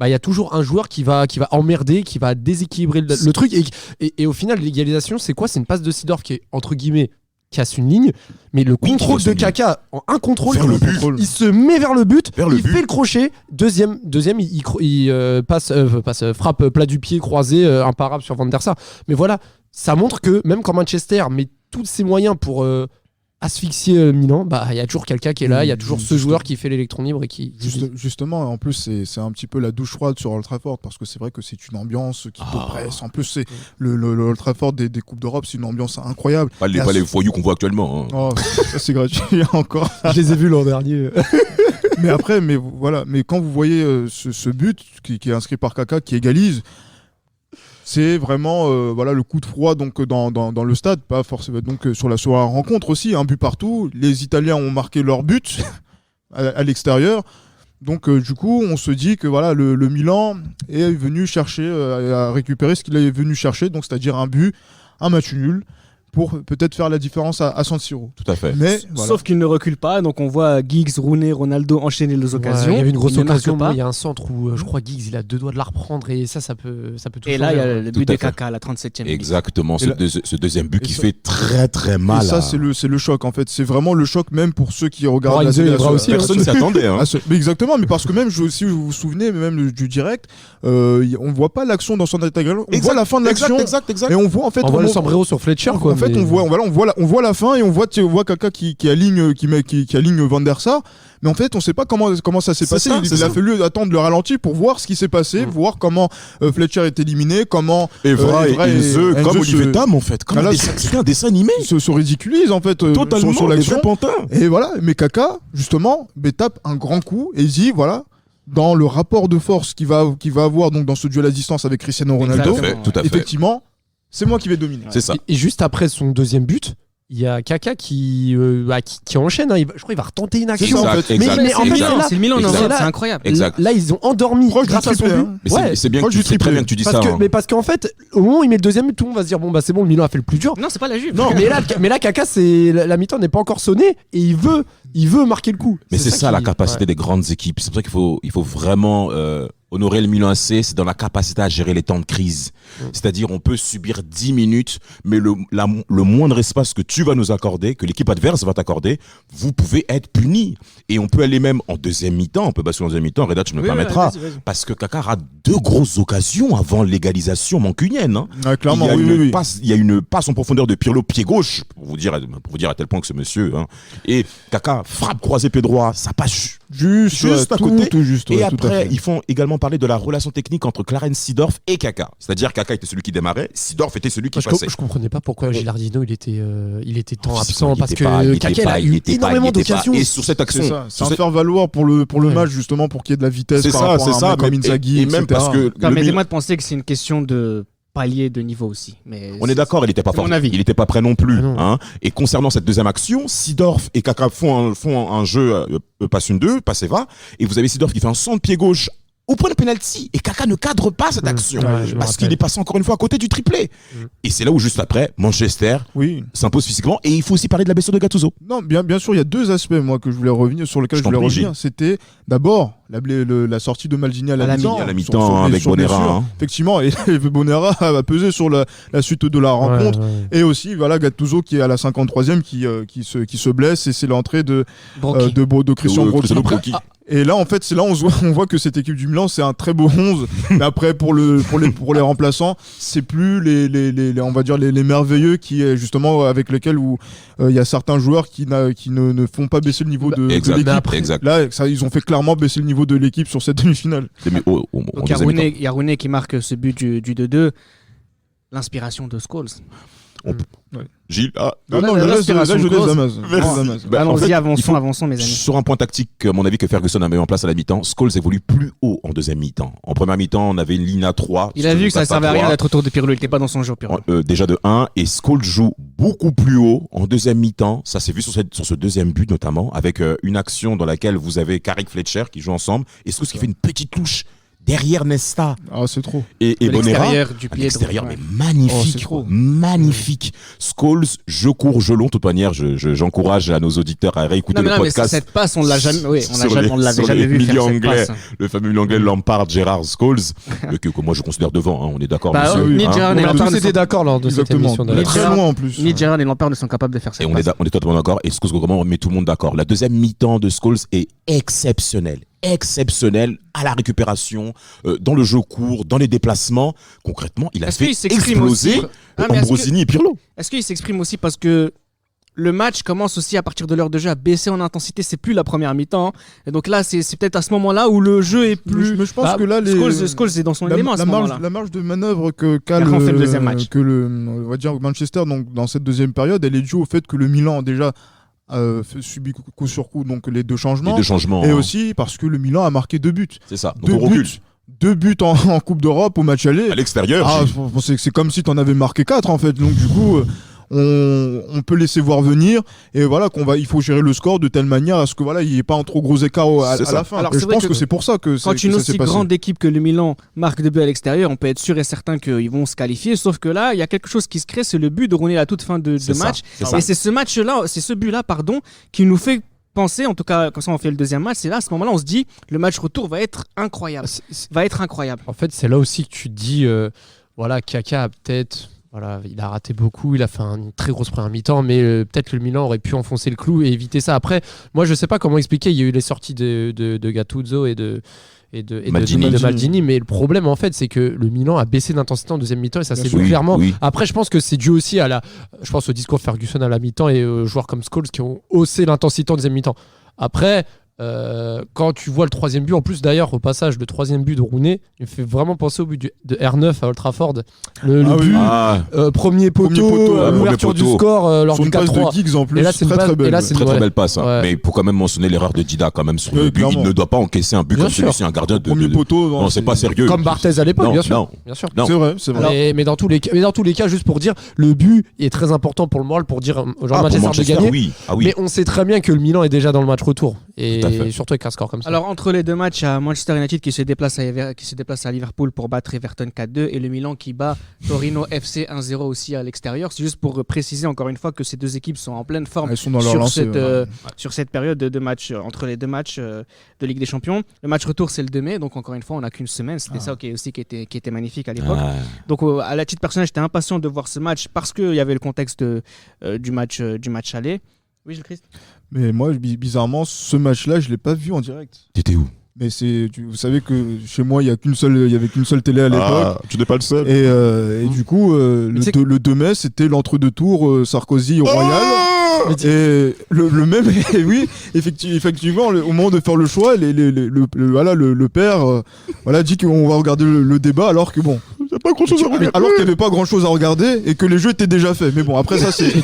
Speaker 4: il y a toujours un joueur qui va emmerder, qui va déséquilibrer le truc. Et au final, l'égalisation, c'est quoi? C'est une passe de Seedorf qui est, entre guillemets, casse une ligne, mais le contrôle de Kaka en un contrôle,
Speaker 3: Vers le but.
Speaker 4: il se met vers le but,
Speaker 3: Vers le
Speaker 4: il
Speaker 3: but.
Speaker 4: fait le crochet, deuxième il passe frappe plat du pied croisé, imparable sur Van der Sar. Mais voilà, ça montre que même quand Manchester met tous ses moyens pour asphyxier Milan, il y a toujours quelqu'un qui est là, il y a toujours ce joueur qui fait l'électron libre et qui
Speaker 5: Justement, en plus, c'est un petit peu la douche froide sur Old Trafford, parce que c'est vrai que c'est une ambiance qui te presse. En plus, c'est le Old Trafford des Coupes d'Europe, c'est une ambiance incroyable.
Speaker 3: Pas les voyous qu'on voit actuellement. Hein.
Speaker 5: Oh, ça c'est gratuit encore.
Speaker 4: je les ai vus l'an dernier.
Speaker 5: Mais après, voilà, mais quand vous voyez ce but qui est inscrit par Kaka, qui égalise, c'est vraiment le coup de froid donc dans le stade, pas forcément donc sur la rencontre aussi, un but partout. Les Italiens ont marqué leur but à l'extérieur. Donc du coup, on se dit que voilà, le Milan est venu chercher à récupérer ce qu'il est venu chercher, donc c'est-à-dire un but, un match nul, pour peut-être faire la différence à San Siro.
Speaker 3: Tout à fait.
Speaker 5: Mais voilà.
Speaker 2: Sauf qu'il ne recule pas, donc on voit Giggs, Rooney, Ronaldo enchaîner les occasions.
Speaker 4: Il y avait une grosse
Speaker 2: Il ne marque
Speaker 4: occasion,
Speaker 2: pas.
Speaker 4: il y a un centre où je crois Giggs il a 2 doigts de la reprendre et ça peut tout
Speaker 2: Et là, il y a
Speaker 4: changer.
Speaker 2: le
Speaker 3: Tout
Speaker 2: but
Speaker 3: à
Speaker 2: de
Speaker 3: fait.
Speaker 2: Kaka à la 37e minute.
Speaker 3: Exactement,
Speaker 5: Et là-
Speaker 3: ce deuxième but
Speaker 5: et
Speaker 3: qui
Speaker 5: ça-
Speaker 3: fait très très mal.
Speaker 5: Et ça,
Speaker 3: à-
Speaker 5: c'est le choc en fait. C'est vraiment le choc même pour ceux qui regardent
Speaker 4: Lorenzo, il est vrai aussi, hein.
Speaker 3: Personne s'y attendait. Hein.
Speaker 5: Mais exactement, mais parce que même, si vous vous souvenez, même du direct, on voit pas l'action dans son intégralité. On voit la fin de l'action
Speaker 3: Exact.
Speaker 5: et on voit en fait.
Speaker 4: On voit le sombrero sur Fletcher quoi.
Speaker 5: En fait,
Speaker 4: mais-
Speaker 5: on voit la fin et on voit Kaka qui aligne Van der Sar. Mais en fait, on sait pas comment ça s'est
Speaker 3: C'est
Speaker 5: passé.
Speaker 3: ça,
Speaker 5: Il
Speaker 3: c'est
Speaker 5: a
Speaker 3: ça.
Speaker 5: fallu attendre le ralenti pour voir ce qui s'est passé, voir comment Fletcher est éliminé, comment
Speaker 3: Evra et Enze, comme
Speaker 5: Enze
Speaker 3: Olivier
Speaker 5: se-
Speaker 3: Tam en fait. Comme
Speaker 5: Ah, là,
Speaker 3: un dessin animé.
Speaker 5: se ridiculise en fait
Speaker 3: Totalement,
Speaker 5: sur
Speaker 3: les
Speaker 5: l'action.
Speaker 3: vrais pantins.
Speaker 5: Et voilà, mais Kaka, justement, tape un grand coup et dit, voilà, dans le rapport de force qu'il va avoir donc dans ce duel à distance avec Cristiano Ronaldo,
Speaker 2: Exactement.
Speaker 3: Tout à fait.
Speaker 5: effectivement, c'est moi qui vais dominer.
Speaker 3: C'est ça.
Speaker 4: Et juste après son deuxième but, il y a Kaka qui enchaîne. Hein. Je crois qu'il va retenter une action.
Speaker 5: ça, en
Speaker 3: Exact,
Speaker 5: fait.
Speaker 3: exact.
Speaker 4: Mais en fait,
Speaker 2: Milan,
Speaker 4: là-
Speaker 2: c'est le Milan, non,
Speaker 3: Exact.
Speaker 2: c'est incroyable.
Speaker 3: Exact.
Speaker 4: Là, ils ont endormi
Speaker 5: Proche du
Speaker 4: grâce à son
Speaker 5: triplé,
Speaker 4: but.
Speaker 5: hein.
Speaker 3: Mais
Speaker 4: Ouais.
Speaker 3: c'est bien que
Speaker 5: Proche
Speaker 3: tu
Speaker 5: du
Speaker 3: sais très
Speaker 5: triplé.
Speaker 3: bien que tu dis
Speaker 4: Parce
Speaker 3: ça.
Speaker 4: que,
Speaker 3: hein.
Speaker 4: mais parce qu'en fait, au moment où il met le deuxième but, tout le monde va se dire bon c'est bon, le Milan a fait le plus dur.
Speaker 2: Non, c'est pas la Juve.
Speaker 5: Non,
Speaker 4: Mais là, Kaka, la mi-temps n'est pas encore sonnée et il veut marquer le coup.
Speaker 3: Mais c'est ça la
Speaker 4: qui-
Speaker 3: capacité
Speaker 4: ouais.
Speaker 3: des grandes équipes. C'est pour ça qu'il faut vraiment honorer le Milan AC, c'est dans la capacité à gérer les temps de crise. C'est-à-dire, on peut subir 10 minutes, mais le moindre espace que tu vas nous accorder, que l'équipe adverse va t'accorder, vous pouvez être puni. Et on peut aller même en deuxième mi-temps, on peut basculer en deuxième mi-temps, Reda, tu me permettras, parce que Kaka a 2 grosses occasions avant l'égalisation mancunienne. Hein.
Speaker 5: Ouais, clairement,
Speaker 3: il y a
Speaker 5: oui, oui.
Speaker 3: il y a une passe en profondeur de Pirlo pied gauche, pour vous dire à tel point que ce monsieur, hein. Et Kaka frappe croisé pied droit, ça passe
Speaker 5: Juste
Speaker 3: à côté.
Speaker 5: tout juste.
Speaker 3: et
Speaker 5: ouais, tout à
Speaker 3: après,
Speaker 5: fait.
Speaker 3: ils font également parler de la relation technique entre Clarence Seedorf et Kaka. C'est-à-dire Kaka était celui qui démarrait, Seedorf était celui qui passait.
Speaker 4: Je comprenais pas pourquoi Gilardino il était tant absent
Speaker 3: Il
Speaker 4: parce
Speaker 3: était
Speaker 4: que
Speaker 3: pas- il était
Speaker 4: Kaka il
Speaker 3: pas-
Speaker 4: a
Speaker 3: il
Speaker 4: eu
Speaker 3: était pas-
Speaker 4: énormément
Speaker 3: il était pas-
Speaker 4: d'occasions.
Speaker 3: Et sur cette action,
Speaker 5: C'est ça, c'est
Speaker 3: sur
Speaker 5: un
Speaker 3: cette-
Speaker 5: faire valoir pour le
Speaker 3: Ouais.
Speaker 5: match justement pour qu'il y ait de la vitesse
Speaker 3: c'est
Speaker 5: par
Speaker 3: ça,
Speaker 5: rapport
Speaker 3: c'est
Speaker 5: à un
Speaker 3: ça.
Speaker 5: mec comme
Speaker 3: mais-
Speaker 5: Inzaghi,
Speaker 3: et même
Speaker 5: etc.
Speaker 3: parce que le
Speaker 2: Permettez-moi de penser que c'est une question de palier de niveau aussi. Mais
Speaker 3: on est d'accord, il n'était pas
Speaker 2: c'est
Speaker 3: fort.
Speaker 2: mon avis.
Speaker 3: Il n'était pas prêt non plus.
Speaker 4: Ah non.
Speaker 3: Hein. Et concernant cette deuxième action, Seedorf et Kaka font un jeu passe une 2, passe et va. Et vous avez Seedorf qui fait un centre pied gauche au point de penalty. Et Kaka ne cadre pas cette action.
Speaker 4: Ouais, je me
Speaker 3: Parce qu'il
Speaker 4: rappelle.
Speaker 3: est passé encore une fois à côté du triplé. Et c'est là où juste après, Manchester
Speaker 5: Oui.
Speaker 3: s'impose physiquement. Et il faut aussi parler de la blessure de Gattuso.
Speaker 5: Non, bien sûr, il y a 2 aspects moi que je voulais revenir sur lesquels
Speaker 3: Je
Speaker 5: je voulais
Speaker 3: t'en prie,
Speaker 5: revenir. C'était d'abord la sortie de Maldini à la mi-temps.
Speaker 3: À la mi-temps, avec
Speaker 5: sur
Speaker 3: Bonera.
Speaker 5: blessure.
Speaker 3: Hein.
Speaker 5: Effectivement, et Bonera va peser sur la suite de la rencontre.
Speaker 4: Ouais.
Speaker 5: Et aussi, voilà, Gattuso qui est à la 53e qui se blesse et c'est l'entrée de
Speaker 2: Brocchi.
Speaker 5: de Christian
Speaker 3: De
Speaker 5: Brocchi.
Speaker 3: Christian Brocchi.
Speaker 5: Et là, en fait, c'est là on voit que cette équipe du Milan, c'est un très beau 11. Mais après, pour les remplaçants, c'est plus on va dire les merveilleux qui est justement avec lesquels il y a certains joueurs qui ne font pas baisser le niveau de
Speaker 3: Exact.
Speaker 5: l'équipe.
Speaker 3: Exact.
Speaker 5: Là, ils ont fait clairement baisser le niveau niveau de l'équipe sur cette demi-finale.
Speaker 2: Donc il y a Rooney qui marque ce but du 2-2. L'inspiration de Scholes.
Speaker 3: Gilles,
Speaker 5: non, je laisse Damas.
Speaker 2: Allons-y, avançons, mes amis.
Speaker 3: Sur un point tactique, à mon avis, que Ferguson a mis en place à la mi-temps, Scholes évolue plus haut en deuxième mi-temps. En première mi-temps, on avait une ligne à 3.
Speaker 2: Il a vu que ça ne servait à rien d'être autour de Pirlo, il n'était pas dans son jeu, Pirlo.
Speaker 3: Déjà de 1, et Scholes joue beaucoup plus haut en deuxième mi-temps. Ça s'est vu sur ce deuxième but notamment, avec une action dans laquelle vous avez Carrick Fletcher qui joue ensemble, et Scholes qui fait une petite touche derrière Nesta.
Speaker 5: Ah, c'est trop.
Speaker 3: Et Bonera,
Speaker 2: du pied
Speaker 3: l'extérieur, mais magnifique. Magnifique. Scholes, je cours, je long. De toute manière, j'encourage à nos auditeurs à réécouter le podcast.
Speaker 2: Mais cette passe, on l'avait jamais vu faire cette passe.
Speaker 3: Le fameux milieu anglais Lampard, Gerrard, Scholes, que moi je considère devant, on est d'accord.
Speaker 2: Ni Gerrard ni Lampard
Speaker 4: étaient d'accord lors de cette émission.
Speaker 5: Très loin en plus.
Speaker 2: Ni Gerrard ni Lampard ne sont capables de faire cette passe.
Speaker 3: On est totalement d'accord. Et Scholes, vraiment, on met tout le monde d'accord. La deuxième mi-temps de Scholes est exceptionnelle à la récupération, dans le jeu court, dans les déplacements. Concrètement, il a fait exploser Ambrosini et Pirlo.
Speaker 2: Est-ce qu'il s'exprime aussi parce que le match commence aussi à partir de l'heure de jeu à baisser en intensité, c'est plus la première mi-temps. Et donc là, c'est peut-être à ce moment-là où le jeu est plus.
Speaker 5: Mais je pense que là,
Speaker 2: Scholes est dans son élément à ce moment-là.
Speaker 5: La marge de manœuvre qu'a on va dire Manchester donc, dans cette deuxième période, elle est due au fait que le Milan déjà subit coup sur coup donc les deux changements. Et aussi parce que le Milan a marqué 2 buts.
Speaker 3: C'est ça. Donc on recule.
Speaker 5: 2 buts en Coupe d'Europe au match aller.
Speaker 3: À l'extérieur.
Speaker 5: C'est comme si tu en avais marqué 4 en fait. Donc du coup, on peut laisser voir venir et voilà il faut gérer le score de telle manière à ce que voilà il n'y ait pas un trop gros écart à la fin. Alors, je pense que c'est pour ça que
Speaker 2: quand une aussi grande équipe que le Milan marque 2 buts à l'extérieur, on peut être sûr et certain qu'ils vont se qualifier. Sauf que là, il y a quelque chose qui se crée, c'est le but de Rooney à toute fin de match. Et c'est ce but-là, qui nous fait penser, en tout cas, comme ça on fait le deuxième match, c'est là, à ce moment-là, on se dit, le match retour va être incroyable. En
Speaker 4: fait, c'est là aussi que tu te dis, Kaka a peut-être. Voilà, il a raté beaucoup, il a fait une très grosse première mi-temps, mais peut-être que le Milan aurait pu enfoncer le clou et éviter ça. Après, moi je sais pas comment expliquer, il y a eu les sorties de Gattuso et de Maldini, mais le problème en fait c'est que le Milan a baissé d'intensité en deuxième mi-temps et ça s'est vu clairement. Oui. Après je pense que c'est dû aussi je pense au discours de Ferguson à la mi-temps et aux joueurs comme Scholes qui ont haussé l'intensité en deuxième mi-temps. Après, quand tu vois le troisième but, en plus d'ailleurs au passage le troisième but de Rooney, il me fait vraiment penser au but de R9 à Old Trafford. Premier poteau, l'ouverture du score lors du 4-3.
Speaker 5: En plus,
Speaker 4: et là c'est très
Speaker 3: belle passe. Ouais. Mais il faut quand même mentionner l'erreur de Dida quand même sur le but. Il ne doit pas encaisser un but comme celui-ci, un gardien de
Speaker 5: premier poteau.
Speaker 3: Non, c'est pas sérieux.
Speaker 4: Comme Barthez à l'époque, bien sûr.
Speaker 5: C'est vrai.
Speaker 4: Mais dans tous les cas, juste pour dire, le but est très important pour le moral, pour dire aux gens de Manchester de gagner. Mais on sait très bien que le Milan est déjà dans le match retour. Et surtout avec un score comme ça.
Speaker 2: Alors entre les deux matchs, à Manchester United qui se déplace à Liverpool pour battre Everton 4-2 et le Milan qui bat Torino FC 1-0 aussi à l'extérieur. C'est juste pour préciser encore une fois que ces deux équipes sont en pleine forme sur cette période de match, entre les deux matchs de Ligue des Champions. Le match retour c'est le 2 mai, donc encore une fois on n'a qu'une semaine. C'était ça qui était magnifique à l'époque. Donc à la titre personnel j'étais impatient de voir ce match parce qu'il y avait le contexte du match aller. Oui, Gilles-Christ.
Speaker 5: Mais moi, bizarrement, ce match-là, je l'ai pas vu en direct.
Speaker 3: T'étais où ?
Speaker 5: Mais vous savez que chez moi, il y avait qu'une seule télé à l'époque.
Speaker 3: Tu n'es pas le seul.
Speaker 5: Et du coup, le 2 mai, c'était l'entre-deux tours Sarkozy-Royal. Et le même, et oui, effectivement, au moment de faire le choix, le père dit qu'on va regarder le débat alors que bon.
Speaker 3: Pas grand chose à regarder.
Speaker 5: Alors qu'il n'y avait pas grand chose à regarder et que les jeux étaient déjà faits. Mais bon, après ça, c'est.
Speaker 4: Mais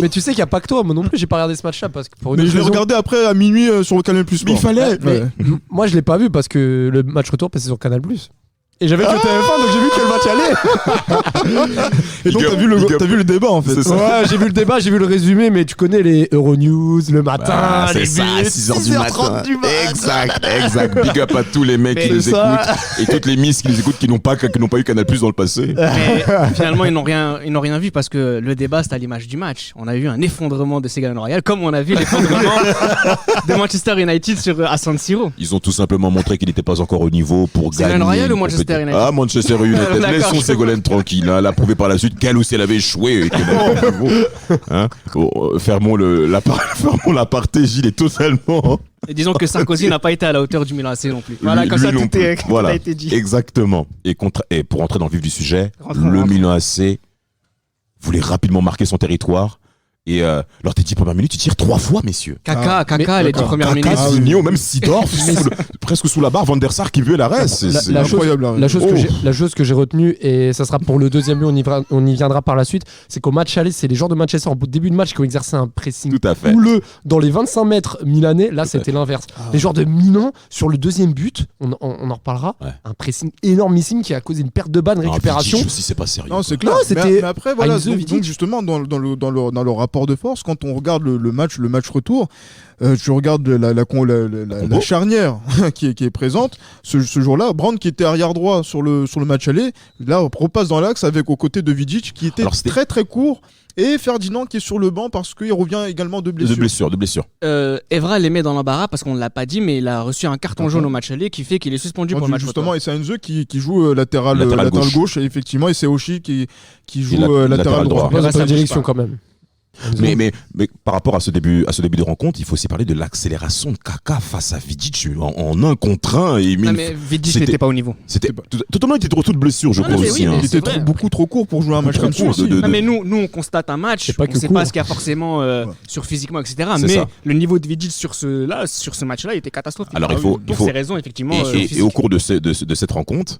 Speaker 4: tu sais qu'il n'y a pas que toi. Moi non plus, j'ai pas regardé ce match-là parce que
Speaker 5: mais je l'ai regardé après à minuit sur le Canal Plus.
Speaker 3: Mais il fallait.
Speaker 4: Moi, je l'ai pas vu parce que le match retour passait sur Canal Plus. Et j'avais que TF1, donc j'ai vu que le match allait.
Speaker 5: Et donc t'as vu le débat en fait.
Speaker 4: Ouais, j'ai vu le débat, j'ai vu le résumé, mais tu connais les Euronews le matin, les buts,
Speaker 3: 6h du matin. Exact. Big up à tous les mecs qui nous écoutent et toutes les misses qui nous écoutent qui n'ont pas eu Canal Plus dans le passé.
Speaker 2: Mais finalement ils n'ont rien vu parce que le débat c'était à l'image du match. On a vu un effondrement de Ségolène Royal comme on a vu l'effondrement de Manchester United à San Siro.
Speaker 3: Ils ont tout simplement montré qu'il n'était pas encore au niveau pour gagner.
Speaker 2: Ségolène Royal ou Manchester United.
Speaker 3: Manchester United. Laissons Ségolène tranquille. Elle a prouvé par la suite qu'elle aussi elle avait échoué. Fermons l'aparté. Gilles est totalement.
Speaker 2: Et disons que Sarkozy n'a pas été à la hauteur du Milan AC non plus. Voilà, comme ça tout a été dit.
Speaker 3: Exactement. Et pour entrer dans le vif du sujet, le Milan AC voulait rapidement marquer son territoire Et lors des 10 premières minutes, il tire 3 fois, messieurs.
Speaker 2: Kaka, les 10
Speaker 5: d'accord.
Speaker 2: premières
Speaker 3: Kaka,
Speaker 2: minutes.
Speaker 3: Zinho, même Sidorf, presque sous la barre, Van der Sar qui veut l'arrêt. C'est
Speaker 4: La
Speaker 5: incroyable.
Speaker 4: La chose que j'ai retenue, et ça sera pour le deuxième but, on y viendra par la suite, c'est qu'au match aller, c'est les joueurs de Manchester, au début de match, qui ont exercé un pressing
Speaker 3: Tout à fait.
Speaker 4: houleux dans les 25 mètres milanais. Là, c'était l'inverse. Les joueurs de Milan, sur le deuxième but, on en reparlera,
Speaker 3: Ouais.
Speaker 4: un pressing énormissime qui a causé une perte de balle, une récupération.
Speaker 3: Aussi, c'est pas sérieux.
Speaker 5: Non, c'est
Speaker 3: quoi.
Speaker 5: clair.
Speaker 4: Non, c'était
Speaker 5: mais après, voilà,
Speaker 4: Heinze,
Speaker 5: donc
Speaker 4: Vidic.
Speaker 5: justement, dans le rapport de force, quand on regarde le match retour, je regarde la charnière qui est présente. Ce jour-là, Brandt qui était arrière droit sur le match aller, là, on repasse dans l'axe avec aux côtés de Vidic qui était
Speaker 3: Alors, c'était-
Speaker 5: très très court. Et Ferdinand qui est sur le banc parce qu'il revient également de blessure.
Speaker 3: De blessure.
Speaker 2: Evra les met dans l'embarras parce qu'on ne l'a pas dit, mais il a reçu un carton jaune au match aller qui fait qu'il est suspendu pour le match
Speaker 5: Justement,
Speaker 2: retour.
Speaker 5: et c'est Heinze qui joue latéral gauche, et effectivement, et c'est Oshi qui joue
Speaker 3: latéral
Speaker 5: latéral droit.
Speaker 3: droit.
Speaker 4: Dans
Speaker 2: Ouais, ça
Speaker 4: une
Speaker 2: bouge
Speaker 4: direction
Speaker 2: pas.
Speaker 4: quand même.
Speaker 3: Mais par rapport à ce début de rencontre, il faut aussi parler de l'accélération de Kaka face à Vidic en 1 contre 1. Et
Speaker 2: Non, mais Vidic
Speaker 3: c'était-
Speaker 2: n'était pas au niveau.
Speaker 3: c'était totalement, il était de retour de blessure, je
Speaker 2: Non,
Speaker 3: crois
Speaker 2: mais
Speaker 3: aussi.
Speaker 2: oui, mais
Speaker 3: hein.
Speaker 5: Il
Speaker 2: c'est
Speaker 5: était
Speaker 2: vrai.
Speaker 5: beaucoup trop court pour jouer un match
Speaker 3: Beaucoup
Speaker 5: comme
Speaker 3: trop court
Speaker 5: celui-ci.
Speaker 3: de-
Speaker 2: Non, mais nous, on constate un match,
Speaker 4: C'est pas
Speaker 2: on
Speaker 4: que
Speaker 2: ne sait
Speaker 4: court.
Speaker 2: pas ce qu'il y a forcément sur physiquement, etc.
Speaker 3: C'est
Speaker 2: Mais
Speaker 3: ça.
Speaker 2: le niveau de Vidic sur ce match-là était catastrophique.
Speaker 3: Alors, il
Speaker 2: Ah
Speaker 3: faut-
Speaker 2: oui, pour ces raisons, effectivement.
Speaker 3: Et au cours de cette rencontre,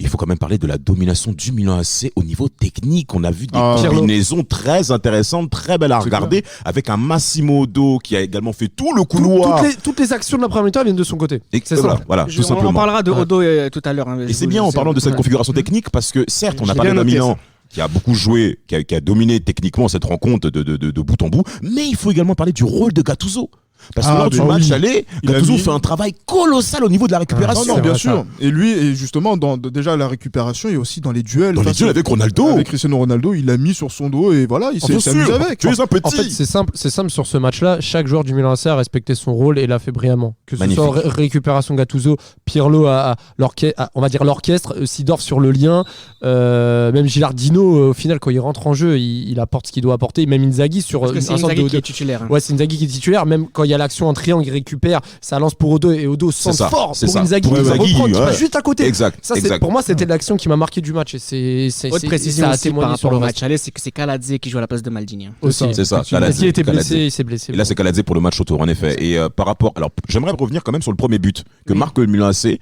Speaker 3: il faut quand même parler de la domination du Milan AC au niveau technique. On a vu des combinaisons très intéressantes, très belles à regarder, avec un Massimo Odo qui a également fait tout le couloir.
Speaker 4: Toutes les actions de la première mi-temps viennent de son côté.
Speaker 3: Et
Speaker 4: C'est
Speaker 3: voilà,
Speaker 4: ça.
Speaker 3: voilà, tout
Speaker 2: On
Speaker 3: simplement.
Speaker 2: parlera de
Speaker 4: Ouais.
Speaker 2: Odo tout à l'heure. hein,
Speaker 3: Et c'est bien en parlant de cette configuration technique parce que certes, on a
Speaker 2: J'ai
Speaker 3: parlé
Speaker 2: bien
Speaker 3: d'un
Speaker 2: noté
Speaker 3: Milan
Speaker 2: ça.
Speaker 3: qui a beaucoup joué, qui a dominé techniquement cette rencontre de bout en bout, mais il faut également parler du rôle de Gattuso. Parce que lors du match aller,
Speaker 5: Il a
Speaker 3: Gattuso
Speaker 5: mis-
Speaker 3: fait un travail colossal au niveau de la
Speaker 5: Non,
Speaker 3: récupération.
Speaker 5: non, bien
Speaker 4: vrai,
Speaker 5: sûr. Et lui, et justement, déjà la récupération et aussi dans les duels.
Speaker 3: Dans les
Speaker 5: face
Speaker 3: duels
Speaker 5: au-
Speaker 3: avec Ronaldo.
Speaker 5: Avec Cristiano Ronaldo, il l'a mis sur son dos et voilà, il
Speaker 3: Bien
Speaker 5: s'est amusé
Speaker 3: sûr,
Speaker 5: avec.
Speaker 3: tu es un petit.
Speaker 4: En fait, c'est simple sur ce match-là. Chaque joueur du Milan AC a respecté son rôle et l'a fait brillamment. Que ce
Speaker 3: Magnifique.
Speaker 4: soit récupération Gattuso, Pirlo à on va dire l'orchestre, Sidorf sur le lien, même Gilardino au final quand il rentre en jeu, il apporte ce qu'il doit apporter. Même Inzaghi sur
Speaker 2: Parce que c'est
Speaker 4: un centre
Speaker 2: Inzaghi
Speaker 4: de
Speaker 2: qui est titulaire. hein.
Speaker 4: Ouais, c'est Inzaghi qui est titulaire. Même quand il y a l'action en triangle, il récupère, ça lance pour Odo et Odo
Speaker 3: C'est
Speaker 4: centre
Speaker 3: ça,
Speaker 4: fort
Speaker 3: c'est
Speaker 4: pour
Speaker 3: ça.
Speaker 4: Inzaghi.
Speaker 3: Pour
Speaker 4: qui va
Speaker 3: Inzaghi,
Speaker 4: reprendre, qui
Speaker 3: ouais.
Speaker 4: passe juste à côté.
Speaker 3: Exact,
Speaker 4: Ça,
Speaker 3: exact.
Speaker 4: pour moi, c'était l'action qui m'a marqué du match. Et c'est
Speaker 2: Autre précision
Speaker 4: ça a
Speaker 2: aussi par
Speaker 4: témoigné sur
Speaker 2: rapport
Speaker 4: le
Speaker 2: au
Speaker 4: reste.
Speaker 2: match aller, c'est que c'est Kaladze qui joue à la place de Maldini. hein.
Speaker 4: Aussi.
Speaker 3: C'est ça,
Speaker 4: Effectivement.
Speaker 3: Kaladze,
Speaker 4: Il était
Speaker 3: Kaladze.
Speaker 4: blessé, il s'est blessé.
Speaker 3: Et là, c'est Kaladze pour le match retour, en effet. Et par rapport, alors, j'aimerais revenir quand même sur le premier but que marque le Milan AC.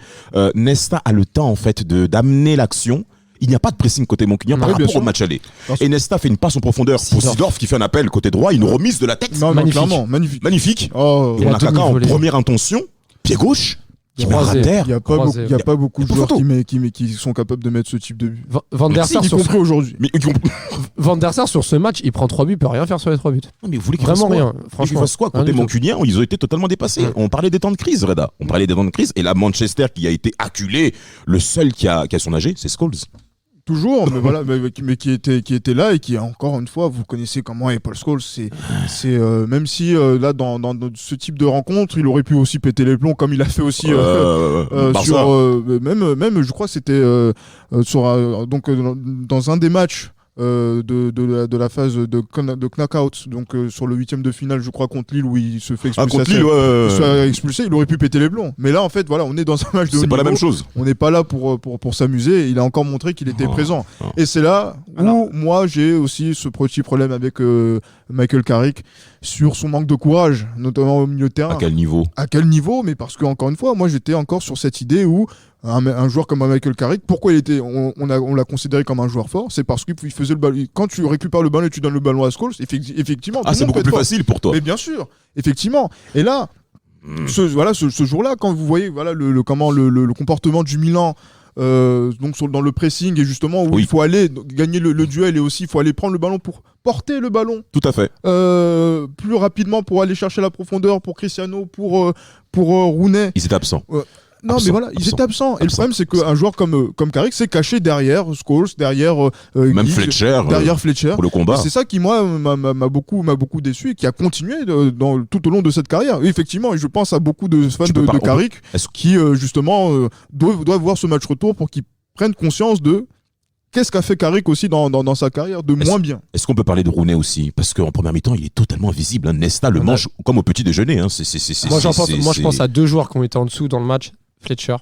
Speaker 3: Nesta a le temps, en fait, d'amener l'action. Il n'y a pas de pressing côté Moncunier par
Speaker 5: Oui, bien
Speaker 3: rapport
Speaker 5: sûr.
Speaker 3: au match aller.
Speaker 5: Parce-
Speaker 3: Et Nesta fait une passe en profondeur pour
Speaker 4: Sidorf.
Speaker 3: Sidorf qui fait un appel côté droit, une remise de la tête.
Speaker 5: Non,
Speaker 4: Magnifique.
Speaker 5: clairement, magnifique.
Speaker 3: Magnifique.
Speaker 5: Oh,
Speaker 3: Et
Speaker 4: Il
Speaker 3: on
Speaker 4: a
Speaker 3: a Kaka en
Speaker 4: demi-volé.
Speaker 3: première intention, pied gauche, qui met
Speaker 4: Croisé.
Speaker 3: à terre.
Speaker 5: il n'y a pas
Speaker 4: Croisé.
Speaker 5: beaucoup, il y a pas beaucoup de
Speaker 3: pas
Speaker 5: joueurs
Speaker 3: photo.
Speaker 5: qui sont capables de mettre ce type de but.
Speaker 4: Van der Sar
Speaker 5: Y
Speaker 4: sur
Speaker 5: compris aujourd'hui.
Speaker 3: Mais,
Speaker 4: Van der Sar sur ce match, il prend 3 buts, il peut rien faire sur les 3 buts.
Speaker 3: non, mais vous voulez qu'il
Speaker 4: Vraiment
Speaker 3: fasse quoi
Speaker 4: rien.
Speaker 3: Franchement,
Speaker 4: Franchement,
Speaker 3: fasse quoi
Speaker 4: rien
Speaker 3: côté
Speaker 4: du tout.
Speaker 3: Moncunien, ils ont été totalement dépassés.
Speaker 4: Ouais.
Speaker 3: On parlait des temps de crise, Reda. On parlait des temps de crise. Et là, Manchester qui a été acculé, le seul qui a son âgé, c'est Scholes.
Speaker 5: Toujours, mais voilà, mais qui était là et qui encore une fois, vous connaissez comment est Paul Scholes. C'est même si là dans ce type de rencontre, il aurait pu aussi péter les plombs comme il a fait aussi
Speaker 3: Barça.
Speaker 5: sur même je crois que c'était sur donc dans un des matchs de la phase de knockout, donc sur le 8e de finale, je crois, contre Lille, où il se fait
Speaker 3: Ah,
Speaker 5: expulser.
Speaker 3: contre Lille, ouais.
Speaker 5: Il se fait expulser, il aurait pu péter les plombs. Mais là, en fait, voilà, on est dans un match de haut
Speaker 3: C'est pas la
Speaker 5: niveau.
Speaker 3: même chose.
Speaker 5: On n'est pas là pour s'amuser. Il a encore montré qu'il était
Speaker 3: Non,
Speaker 5: présent.
Speaker 3: non.
Speaker 5: Et c'est là où
Speaker 2: Alors-
Speaker 5: moi j'ai aussi ce petit problème avec Michael Carrick sur son manque de courage, notamment au milieu de terrain.
Speaker 3: À quel niveau?
Speaker 5: À quel niveau? Mais parce que encore une fois, moi j'étais encore sur cette idée où un joueur comme Michael Carrick, pourquoi on l'a considéré comme un joueur fort? C'est parce qu'il faisait le ballon. Quand tu récupères le ballon et tu donnes le ballon à Scholes, effectivement.
Speaker 3: Ah,
Speaker 5: tout le
Speaker 3: c'est
Speaker 5: monde
Speaker 3: beaucoup
Speaker 5: peut être
Speaker 3: plus
Speaker 5: fort.
Speaker 3: facile pour toi.
Speaker 5: Mais bien sûr, effectivement. Et là, ce jour-là, quand vous voyez voilà, le comportement du Milan, donc dans le pressing, et justement où
Speaker 3: Oui.
Speaker 5: il faut aller gagner le duel, et aussi il faut aller prendre le ballon pour porter le ballon
Speaker 3: Tout à fait.
Speaker 5: plus rapidement, pour aller chercher la profondeur pour Cristiano, pour Rooney.
Speaker 3: Ils étaient absents.
Speaker 5: Non,
Speaker 3: Absent,
Speaker 5: mais voilà, ils
Speaker 3: absent,
Speaker 5: étaient absents. Et le
Speaker 3: absent.
Speaker 5: problème, c'est qu'un joueur comme Carrick s'est caché derrière Scholes, derrière
Speaker 3: Même
Speaker 5: Giggs,
Speaker 3: Fletcher,
Speaker 5: derrière Fletcher.
Speaker 3: pour le
Speaker 5: Et
Speaker 3: combat.
Speaker 5: c'est ça qui, moi, m'a beaucoup déçu et qui a continué tout au long de cette carrière. Et effectivement, et je pense à beaucoup de fans
Speaker 3: Tu peux
Speaker 5: de
Speaker 3: pas- on peut-
Speaker 5: Carrick
Speaker 3: Est-ce-
Speaker 5: qui, justement, doivent voir ce match retour pour qu'ils prennent conscience de qu'est-ce qu'a fait Carrick aussi dans sa carrière de
Speaker 3: Est-ce-
Speaker 5: moins bien.
Speaker 3: Est-ce qu'on peut parler de Rooney aussi? Parce qu'en première mi-temps, il est totalement visible. hein. Nesta le
Speaker 4: On a-
Speaker 3: mange comme au petit déjeuner. Hein.
Speaker 4: Moi, je pense à 2 joueurs qui ont été en dessous dans le match. Fletcher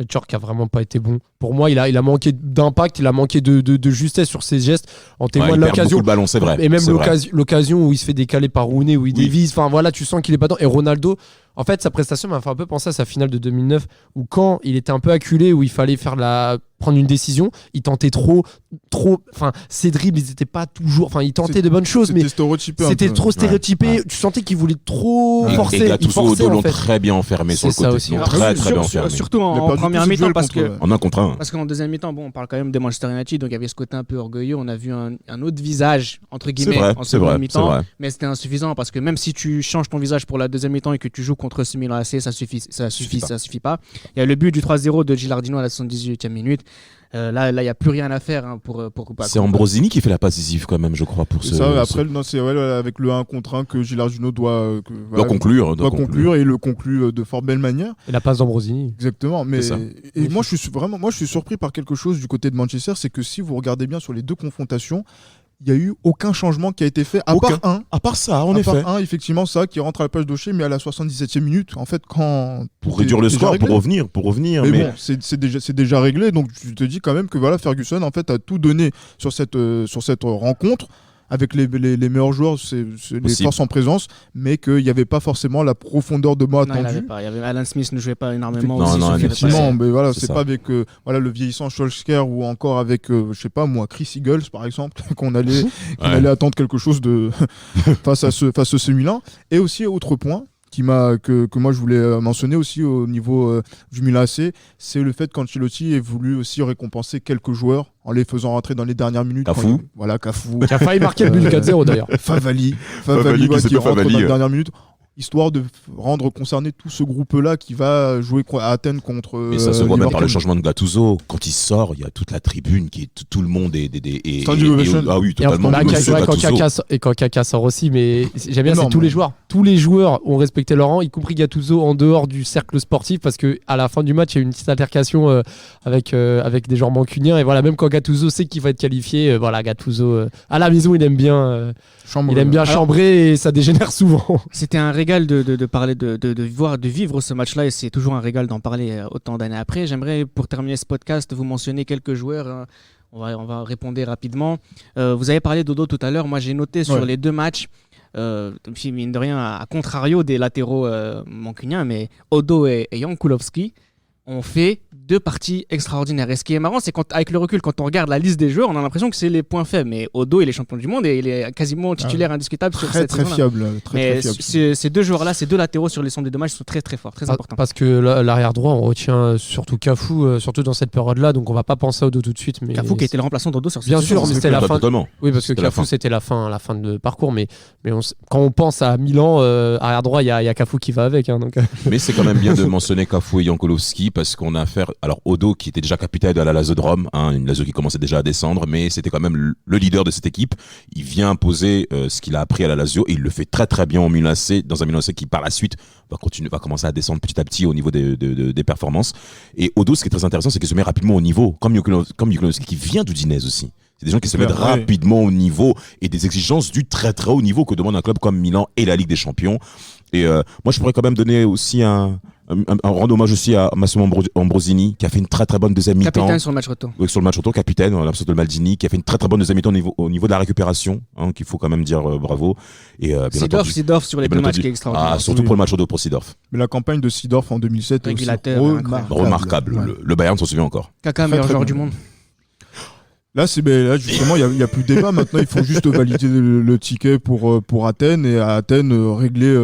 Speaker 4: Fletcher qui a vraiment pas été bon. Pour moi, il a manqué d'impact, il a manqué de justesse sur ses gestes. En témoigne
Speaker 3: il perd beaucoup
Speaker 4: l'occasion.
Speaker 3: de ballon, c'est vrai.
Speaker 4: Et même
Speaker 3: c'est vrai.
Speaker 4: l'occasion où il se fait décaler par Rooney, où il
Speaker 3: Oui.
Speaker 4: dévise. Enfin voilà, tu sens qu'il est pas dedans. Et Ronaldo, en fait, sa prestation m'a fait un peu penser à sa finale de 2009, où quand il était un peu acculé, où il fallait prendre une décision, il tentait trop. Enfin, ses dribbles, ils étaient pas toujours. Enfin, il tentait de bonnes choses, mais
Speaker 5: C'était stéréotypé. un
Speaker 4: c'était
Speaker 5: peu.
Speaker 4: trop stéréotypé.
Speaker 3: Ouais.
Speaker 4: Tu sentais qu'il voulait trop forcer.
Speaker 3: Et
Speaker 4: Il
Speaker 3: Gattuso au
Speaker 4: forçait,
Speaker 3: dos l'ont
Speaker 4: en fait.
Speaker 3: très bien enfermé sur le
Speaker 4: C'est ça
Speaker 3: côté.
Speaker 4: aussi.
Speaker 3: Ils l'ont
Speaker 4: Alors,
Speaker 3: très très bien enfermé.
Speaker 2: Surtout
Speaker 5: Il a
Speaker 2: en
Speaker 5: perdu
Speaker 2: première
Speaker 5: tous ses
Speaker 2: mi-temps
Speaker 5: duels
Speaker 2: parce
Speaker 5: contre,
Speaker 2: que.
Speaker 3: En un contre un.
Speaker 2: Parce qu'en deuxième mi-temps, bon, on parle quand même de Manchester United, donc il y avait ce côté un peu orgueilleux. On a vu un autre visage, entre
Speaker 3: C'est
Speaker 2: guillemets,
Speaker 3: vrai,
Speaker 2: en
Speaker 3: c'est
Speaker 2: seconde
Speaker 3: vrai, c'est
Speaker 2: mi-temps.
Speaker 3: vrai.
Speaker 2: Mais c'était insuffisant parce que même si tu changes ton visage pour la deuxième mi-temps et que tu joues contre ce Milan AC, ça suffit pas. Il y a le but du 3-0 de Gilardino à la 78e minute. Là, il n'y a plus rien à faire pour
Speaker 3: C'est Ambrosini qui fait la passe décisive quand même, je crois, pour
Speaker 5: C'est
Speaker 3: ce.
Speaker 5: ça, après, non, c'est avec le 1 contre 1 que Gilardino doit
Speaker 3: conclure.
Speaker 5: doit conclure et il le conclut de fort belle manière.
Speaker 4: Et la passe d'Ambrosini.
Speaker 5: Exactement. Mais
Speaker 3: C'est ça.
Speaker 5: et moi, je suis surpris par quelque chose du côté de Manchester, c'est que si vous regardez bien sur les deux confrontations, il n'y a eu aucun changement qui a été fait, à
Speaker 3: Aucun.
Speaker 5: part un.
Speaker 3: À part ça, en
Speaker 5: à
Speaker 3: effet.
Speaker 5: part un, effectivement, ça qui rentre à la page d'Ocher, mais à la 77e minute, en fait, quand.
Speaker 3: Pour
Speaker 5: tout
Speaker 3: réduire
Speaker 5: est
Speaker 3: le
Speaker 5: déjà
Speaker 3: score,
Speaker 5: réglé.
Speaker 3: pour revenir.
Speaker 5: Mais
Speaker 3: Mais
Speaker 5: bon, c'est déjà réglé, donc tu te dis quand même que voilà, Ferguson en fait a tout donné sur cette rencontre avec les meilleurs joueurs, c'est les
Speaker 3: Possible.
Speaker 5: forces en présence, mais qu'il n'y avait pas forcément la profondeur de moi
Speaker 2: Non, il avait
Speaker 5: attendue.
Speaker 2: pas. Il y avait Alan Smith ne jouait pas énormément.
Speaker 3: Non,
Speaker 2: aussi,
Speaker 3: non,
Speaker 2: ce qui avait
Speaker 5: Effectivement,
Speaker 2: passé.
Speaker 5: mais voilà,
Speaker 3: C'est
Speaker 5: c'est
Speaker 3: ça.
Speaker 5: pas avec le vieillissant Solskjaer ou encore avec je sais pas moi Chris Eagles par exemple qu'on allait attendre quelque chose de face à ce Milan. Et aussi autre point que moi je voulais mentionner aussi au niveau du Milan AC, c'est le fait qu'Ancelotti ait voulu aussi récompenser quelques joueurs en les faisant rentrer dans les dernières minutes.
Speaker 3: Cafu.
Speaker 5: Cafu.
Speaker 4: Qui a failli marquer le but du 4-0 d'ailleurs.
Speaker 5: Favali
Speaker 3: Favali,
Speaker 5: ouais,
Speaker 3: qui
Speaker 5: qui
Speaker 3: s'appelle
Speaker 5: rentre
Speaker 3: Favali,
Speaker 5: dans les dernières minutes, histoire de rendre concerné tout ce groupe-là qui va jouer à Athènes contre
Speaker 3: Et ça se voit même par le
Speaker 5: Liverpool.
Speaker 3: changement de Gattuso. Quand il sort, il y a toute la tribune qui est tout le monde et
Speaker 5: Standing ovation.
Speaker 3: ah oui,
Speaker 4: Et en-
Speaker 3: totalement.
Speaker 4: bah,
Speaker 3: Monsieur
Speaker 4: quand
Speaker 3: Gattuso.
Speaker 4: Kaka sort aussi, mais j'aime bien, c'est
Speaker 5: Énorme.
Speaker 4: tous les joueurs. Tous les joueurs ont respecté leur rang, y compris Gattuso en dehors du cercle sportif, parce que à la fin du match, il y a eu une petite altercation avec des joueurs mancuniens. Et voilà, même quand Gattuso sait qu'il va être qualifié, voilà, Gattuso à la maison, il aime bien chambrer et ça dégénère souvent.
Speaker 2: C'était un régal de parler, de vivre ce match-là, et c'est toujours un régal d'en parler autant d'années après. J'aimerais, pour terminer ce podcast, vous mentionner quelques joueurs. Hein. On va répondre rapidement. Vous avez parlé d'Odo tout à l'heure. Moi, j'ai noté sur les deux matchs, mine de rien, à contrario des latéraux mancuniens, mais Odo et Jan Kulowski ont fait deux parties extraordinaires. Et ce qui est marrant, c'est qu'avec le recul, quand on regarde la liste des joueurs, on a l'impression que c'est les points faibles. Mais Odo, il est champion du monde et il est quasiment titulaire indiscutable sur
Speaker 5: très
Speaker 2: cette
Speaker 5: très
Speaker 2: saison-là.
Speaker 5: fiable.
Speaker 2: Mais
Speaker 5: Très fiable.
Speaker 2: ces deux joueurs-là, ces deux latéraux sur les centres des deux matchs sont très très forts, très importants.
Speaker 4: Parce que l'arrière droit, on retient surtout Cafu, surtout dans cette période-là, donc on va pas penser à Odo tout de suite. Mais
Speaker 2: Cafu qui était le remplaçant d'Odo sur cette
Speaker 4: Bien
Speaker 2: saison.
Speaker 4: sûr, mais c'était la fin.
Speaker 3: Totalement.
Speaker 4: Oui, parce que
Speaker 3: C'était la
Speaker 4: Cafu,
Speaker 3: fin.
Speaker 4: c'était la fin de parcours. Mais quand on pense à Milan, arrière droit, il y a Cafu qui va avec. Hein, donc.
Speaker 3: Mais c'est quand même bien de mentionner Cafu et Jankulovski parce qu'on a affaire. Alors, Odo, qui était déjà capitaine de la Lazio de Rome, une Lazio qui commençait déjà à descendre, mais c'était quand même le leader de cette équipe. Il vient imposer ce qu'il a appris à la Lazio et il le fait très très bien au Milan AC, dans un Milan AC qui par la suite va commencer à descendre petit à petit au niveau des performances. Et Odo, ce qui est très intéressant, c'est qu'il se met rapidement au niveau, comme Jankulovski qui vient d'Udinese aussi. C'est des gens qui se mettent rapidement au niveau et des exigences du très très haut niveau que demande un club comme Milan et la Ligue des Champions. Et moi, je pourrais quand même donner aussi rendre hommage aussi à Massimo Ambrosini, qui a fait une très très bonne deuxième mi-temps.
Speaker 2: Capitaine sur le match retour.
Speaker 3: Oui, sur le match retour, capitaine, en l'absence de Maldini, qui a fait une très très bonne deuxième mi-temps au niveau de la récupération, qu'il faut quand même dire bravo. Et bien entendu.
Speaker 2: Sidorf sur les deux matchs qui est extraordinaire.
Speaker 3: Surtout pour le match retour pour Sidorf.
Speaker 5: Mais la campagne de Sidorf en 2007 est aussi
Speaker 2: Régulateur,
Speaker 3: Remarquable.
Speaker 5: Ouais.
Speaker 3: Le Bayern s'en souvient encore.
Speaker 2: Kaka,
Speaker 5: Très,
Speaker 2: meilleur
Speaker 5: très
Speaker 2: joueur
Speaker 5: bon.
Speaker 2: du monde.
Speaker 5: Là, justement, il y a plus de débat. Maintenant, il faut juste valider le ticket pour Athènes et à Athènes régler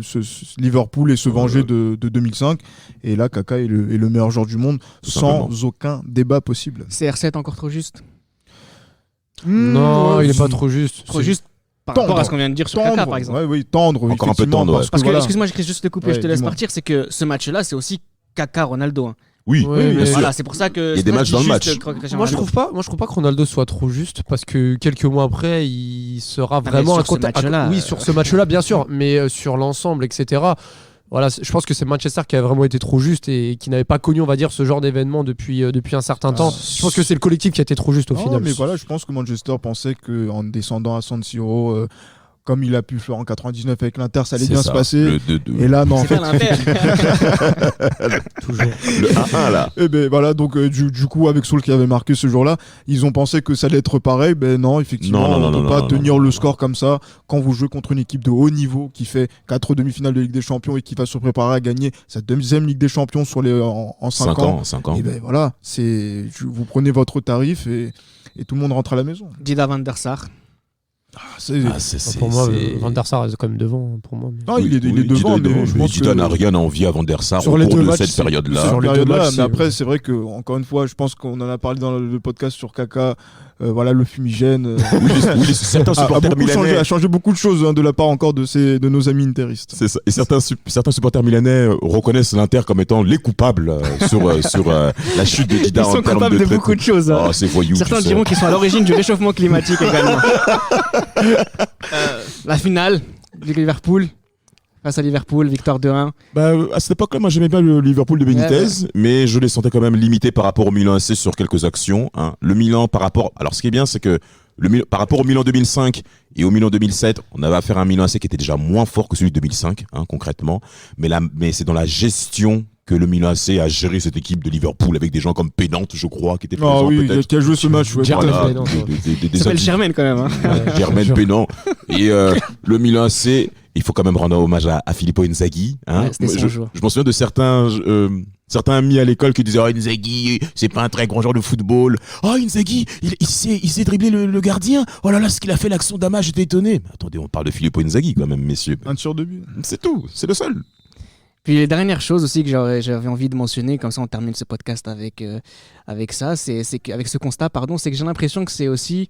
Speaker 5: ce Liverpool et se venger de 2005. Et là, Kaka est le meilleur joueur du monde sans aucun débat possible.
Speaker 2: CR7 encore trop juste.
Speaker 4: Non, il est pas trop juste.
Speaker 2: Trop juste par
Speaker 5: Tendre.
Speaker 2: rapport à ce qu'on vient de dire sur Kaka, par exemple.
Speaker 5: Ouais, oui, tendre.
Speaker 3: Encore un peu
Speaker 5: effectivement,
Speaker 3: tendre, ouais.
Speaker 2: Parce que,
Speaker 5: voilà.
Speaker 2: excuse-moi, j'écris juste de couper,
Speaker 5: Ouais,
Speaker 2: je te laisse
Speaker 5: dis-moi.
Speaker 2: partir. C'est que ce match-là, c'est aussi Kaka-Ronaldo. Hein.
Speaker 3: Oui,
Speaker 4: Ouais,
Speaker 3: bien
Speaker 4: mais
Speaker 3: sûr.
Speaker 2: Voilà, c'est pour ça que.
Speaker 3: Il y a des matchs dans le match.
Speaker 4: Moi je trouve pas que Ronaldo soit trop juste parce que quelques mois après il sera vraiment
Speaker 2: sur ce match-là,
Speaker 4: oui sur ce match-là bien sûr, mais sur l'ensemble etc. Voilà, je pense que c'est Manchester qui a vraiment été trop juste et qui n'avait pas connu on va dire ce genre d'événement depuis un certain temps. Je pense que c'est le collectif qui a été trop juste au
Speaker 5: Non,
Speaker 4: final.
Speaker 5: mais voilà, je pense que Manchester pensait qu'en descendant à San Siro comme il a pu le faire en 99 avec l'Inter, ça allait
Speaker 3: C'est
Speaker 5: bien
Speaker 3: ça,
Speaker 5: se passer.
Speaker 3: le 2-2.
Speaker 5: Et là, non, en
Speaker 2: C'est
Speaker 5: fait.
Speaker 2: pas l'Inter.
Speaker 4: Toujours.
Speaker 3: Le 1-1 là.
Speaker 5: Et ben voilà, donc du coup, avec Saul qui avait marqué ce jour-là, ils ont pensé que ça allait être pareil. Ben non, effectivement,
Speaker 3: Non, non,
Speaker 5: on
Speaker 3: non,
Speaker 5: peut
Speaker 3: non,
Speaker 5: pas
Speaker 3: non,
Speaker 5: tenir
Speaker 3: non,
Speaker 5: le
Speaker 3: non.
Speaker 5: score comme ça quand vous jouez contre une équipe de haut niveau qui fait 4 demi-finales de Ligue des Champions et qui va se préparer à gagner sa deuxième Ligue des Champions en 5 ans.
Speaker 3: 5 ans.
Speaker 5: Et ben voilà, vous prenez votre tarif et tout le monde rentre à la maison.
Speaker 2: Dida van der Sar.
Speaker 4: Pour moi, Van der Sar est quand même devant. Pour moi, mais-
Speaker 5: Non, il est devant, mais je pense que
Speaker 3: Zidane n'a rien à envier à Van der Sar
Speaker 4: Sur
Speaker 3: au
Speaker 4: les
Speaker 3: cours
Speaker 4: deux
Speaker 3: de
Speaker 4: matchs,
Speaker 3: cette
Speaker 4: c'est-
Speaker 3: période-là.
Speaker 4: sur les deux
Speaker 5: période-là,
Speaker 4: matchs,
Speaker 5: mais après, c'est vrai que, encore une fois, je pense qu'on en a parlé dans le podcast sur Kaka, voilà, le fumigène.
Speaker 3: Oui, certains supporters milanais.
Speaker 5: a changé beaucoup de choses de la part encore de nos amis interistes.
Speaker 3: C'est ça. Et certains supporters milanais reconnaissent l'Inter comme étant les coupables sur la chute de
Speaker 2: Ils
Speaker 3: Dida en
Speaker 2: sont
Speaker 3: termes
Speaker 2: capables de
Speaker 3: traitement.
Speaker 2: beaucoup de choses. Hein.
Speaker 3: Oh, c'est voyou.
Speaker 2: Certains
Speaker 3: tu sais.
Speaker 2: diront qu'ils sont à l'origine du réchauffement climatique également. La finale du Liverpool face à Liverpool, victoire 2-1.
Speaker 3: Bah, à cette époque-là, moi j'aimais bien le Liverpool de Benitez, mais je les sentais quand même limités par rapport au Milan AC sur quelques actions. Hein. Le Milan par rapport... Alors ce qui est bien, c'est que par rapport au Milan 2005 et au Milan 2007, on avait affaire à un Milan AC qui était déjà moins fort que celui de 2005, hein, concrètement. Mais c'est dans la gestion que le Milan AC a géré cette équipe de Liverpool avec des gens comme Pénante, je crois, qui était présent
Speaker 5: Ah oui,
Speaker 3: peut-être.
Speaker 5: qui a joué ce match. Ouais,
Speaker 4: Germain
Speaker 3: Voilà,
Speaker 4: Pénant,
Speaker 2: Il s'appelle Germaine quand même. Hein.
Speaker 3: Germaine Pénant. Et le Milan AC, il faut quand même rendre hommage à Filippo Inzaghi. Hein.
Speaker 2: Ouais, c'était son jour.
Speaker 3: Je m'en souviens de certains amis à l'école qui disaient « Oh, Inzaghi, c'est pas un très grand joueur de football. Oh, Inzaghi, il sait dribbler le gardien. Oh là là, ce qu'il a fait, l'action d'Ama, j'étais étonné. » Mais attendez, on parle de Filippo Inzaghi quand même, messieurs.
Speaker 5: Un tir de but.
Speaker 3: C'est tout, c'est le seul.
Speaker 2: Puis les dernières choses aussi que j'avais envie de mentionner, comme ça on termine ce podcast avec ça, avec ce constat, c'est que j'ai l'impression que c'est aussi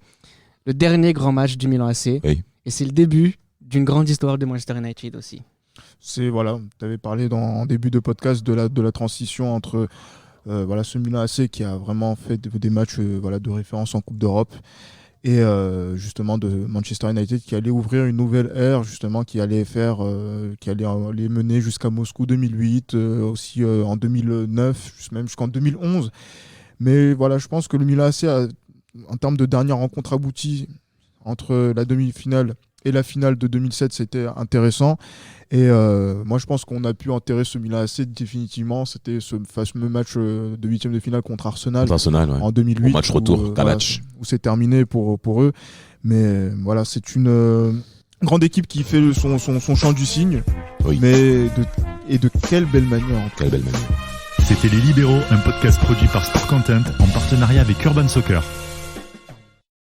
Speaker 2: le dernier grand match du Milan AC.
Speaker 3: Oui.
Speaker 2: Et c'est le début d'une grande histoire de Manchester United aussi.
Speaker 5: Tu avais parlé en début de podcast de la transition entre ce Milan AC qui a vraiment fait des matchs de référence en Coupe d'Europe et justement de Manchester United qui allait ouvrir une nouvelle ère, justement qui allait les mener jusqu'à Moscou 2008, aussi en 2009, même jusqu'en 2011. Mais voilà, je pense que le Milan AC en termes de dernière rencontre aboutie entre la demi-finale et la finale de 2007, c'était intéressant. Et moi, je pense qu'on a pu enterrer ce Milan AC définitivement. C'était ce fameux match de huitième de finale contre Arsenal,
Speaker 3: Ouais.
Speaker 5: en 2008.
Speaker 3: Au match retour,
Speaker 5: où c'est terminé pour eux. Mais voilà, c'est une grande équipe qui fait son chant du cygne.
Speaker 3: Oui.
Speaker 5: Mais de quelle belle manière.
Speaker 3: Quelle belle manière.
Speaker 1: C'était Les Libéraux, un podcast produit par Sport Content en partenariat avec Urban Soccer.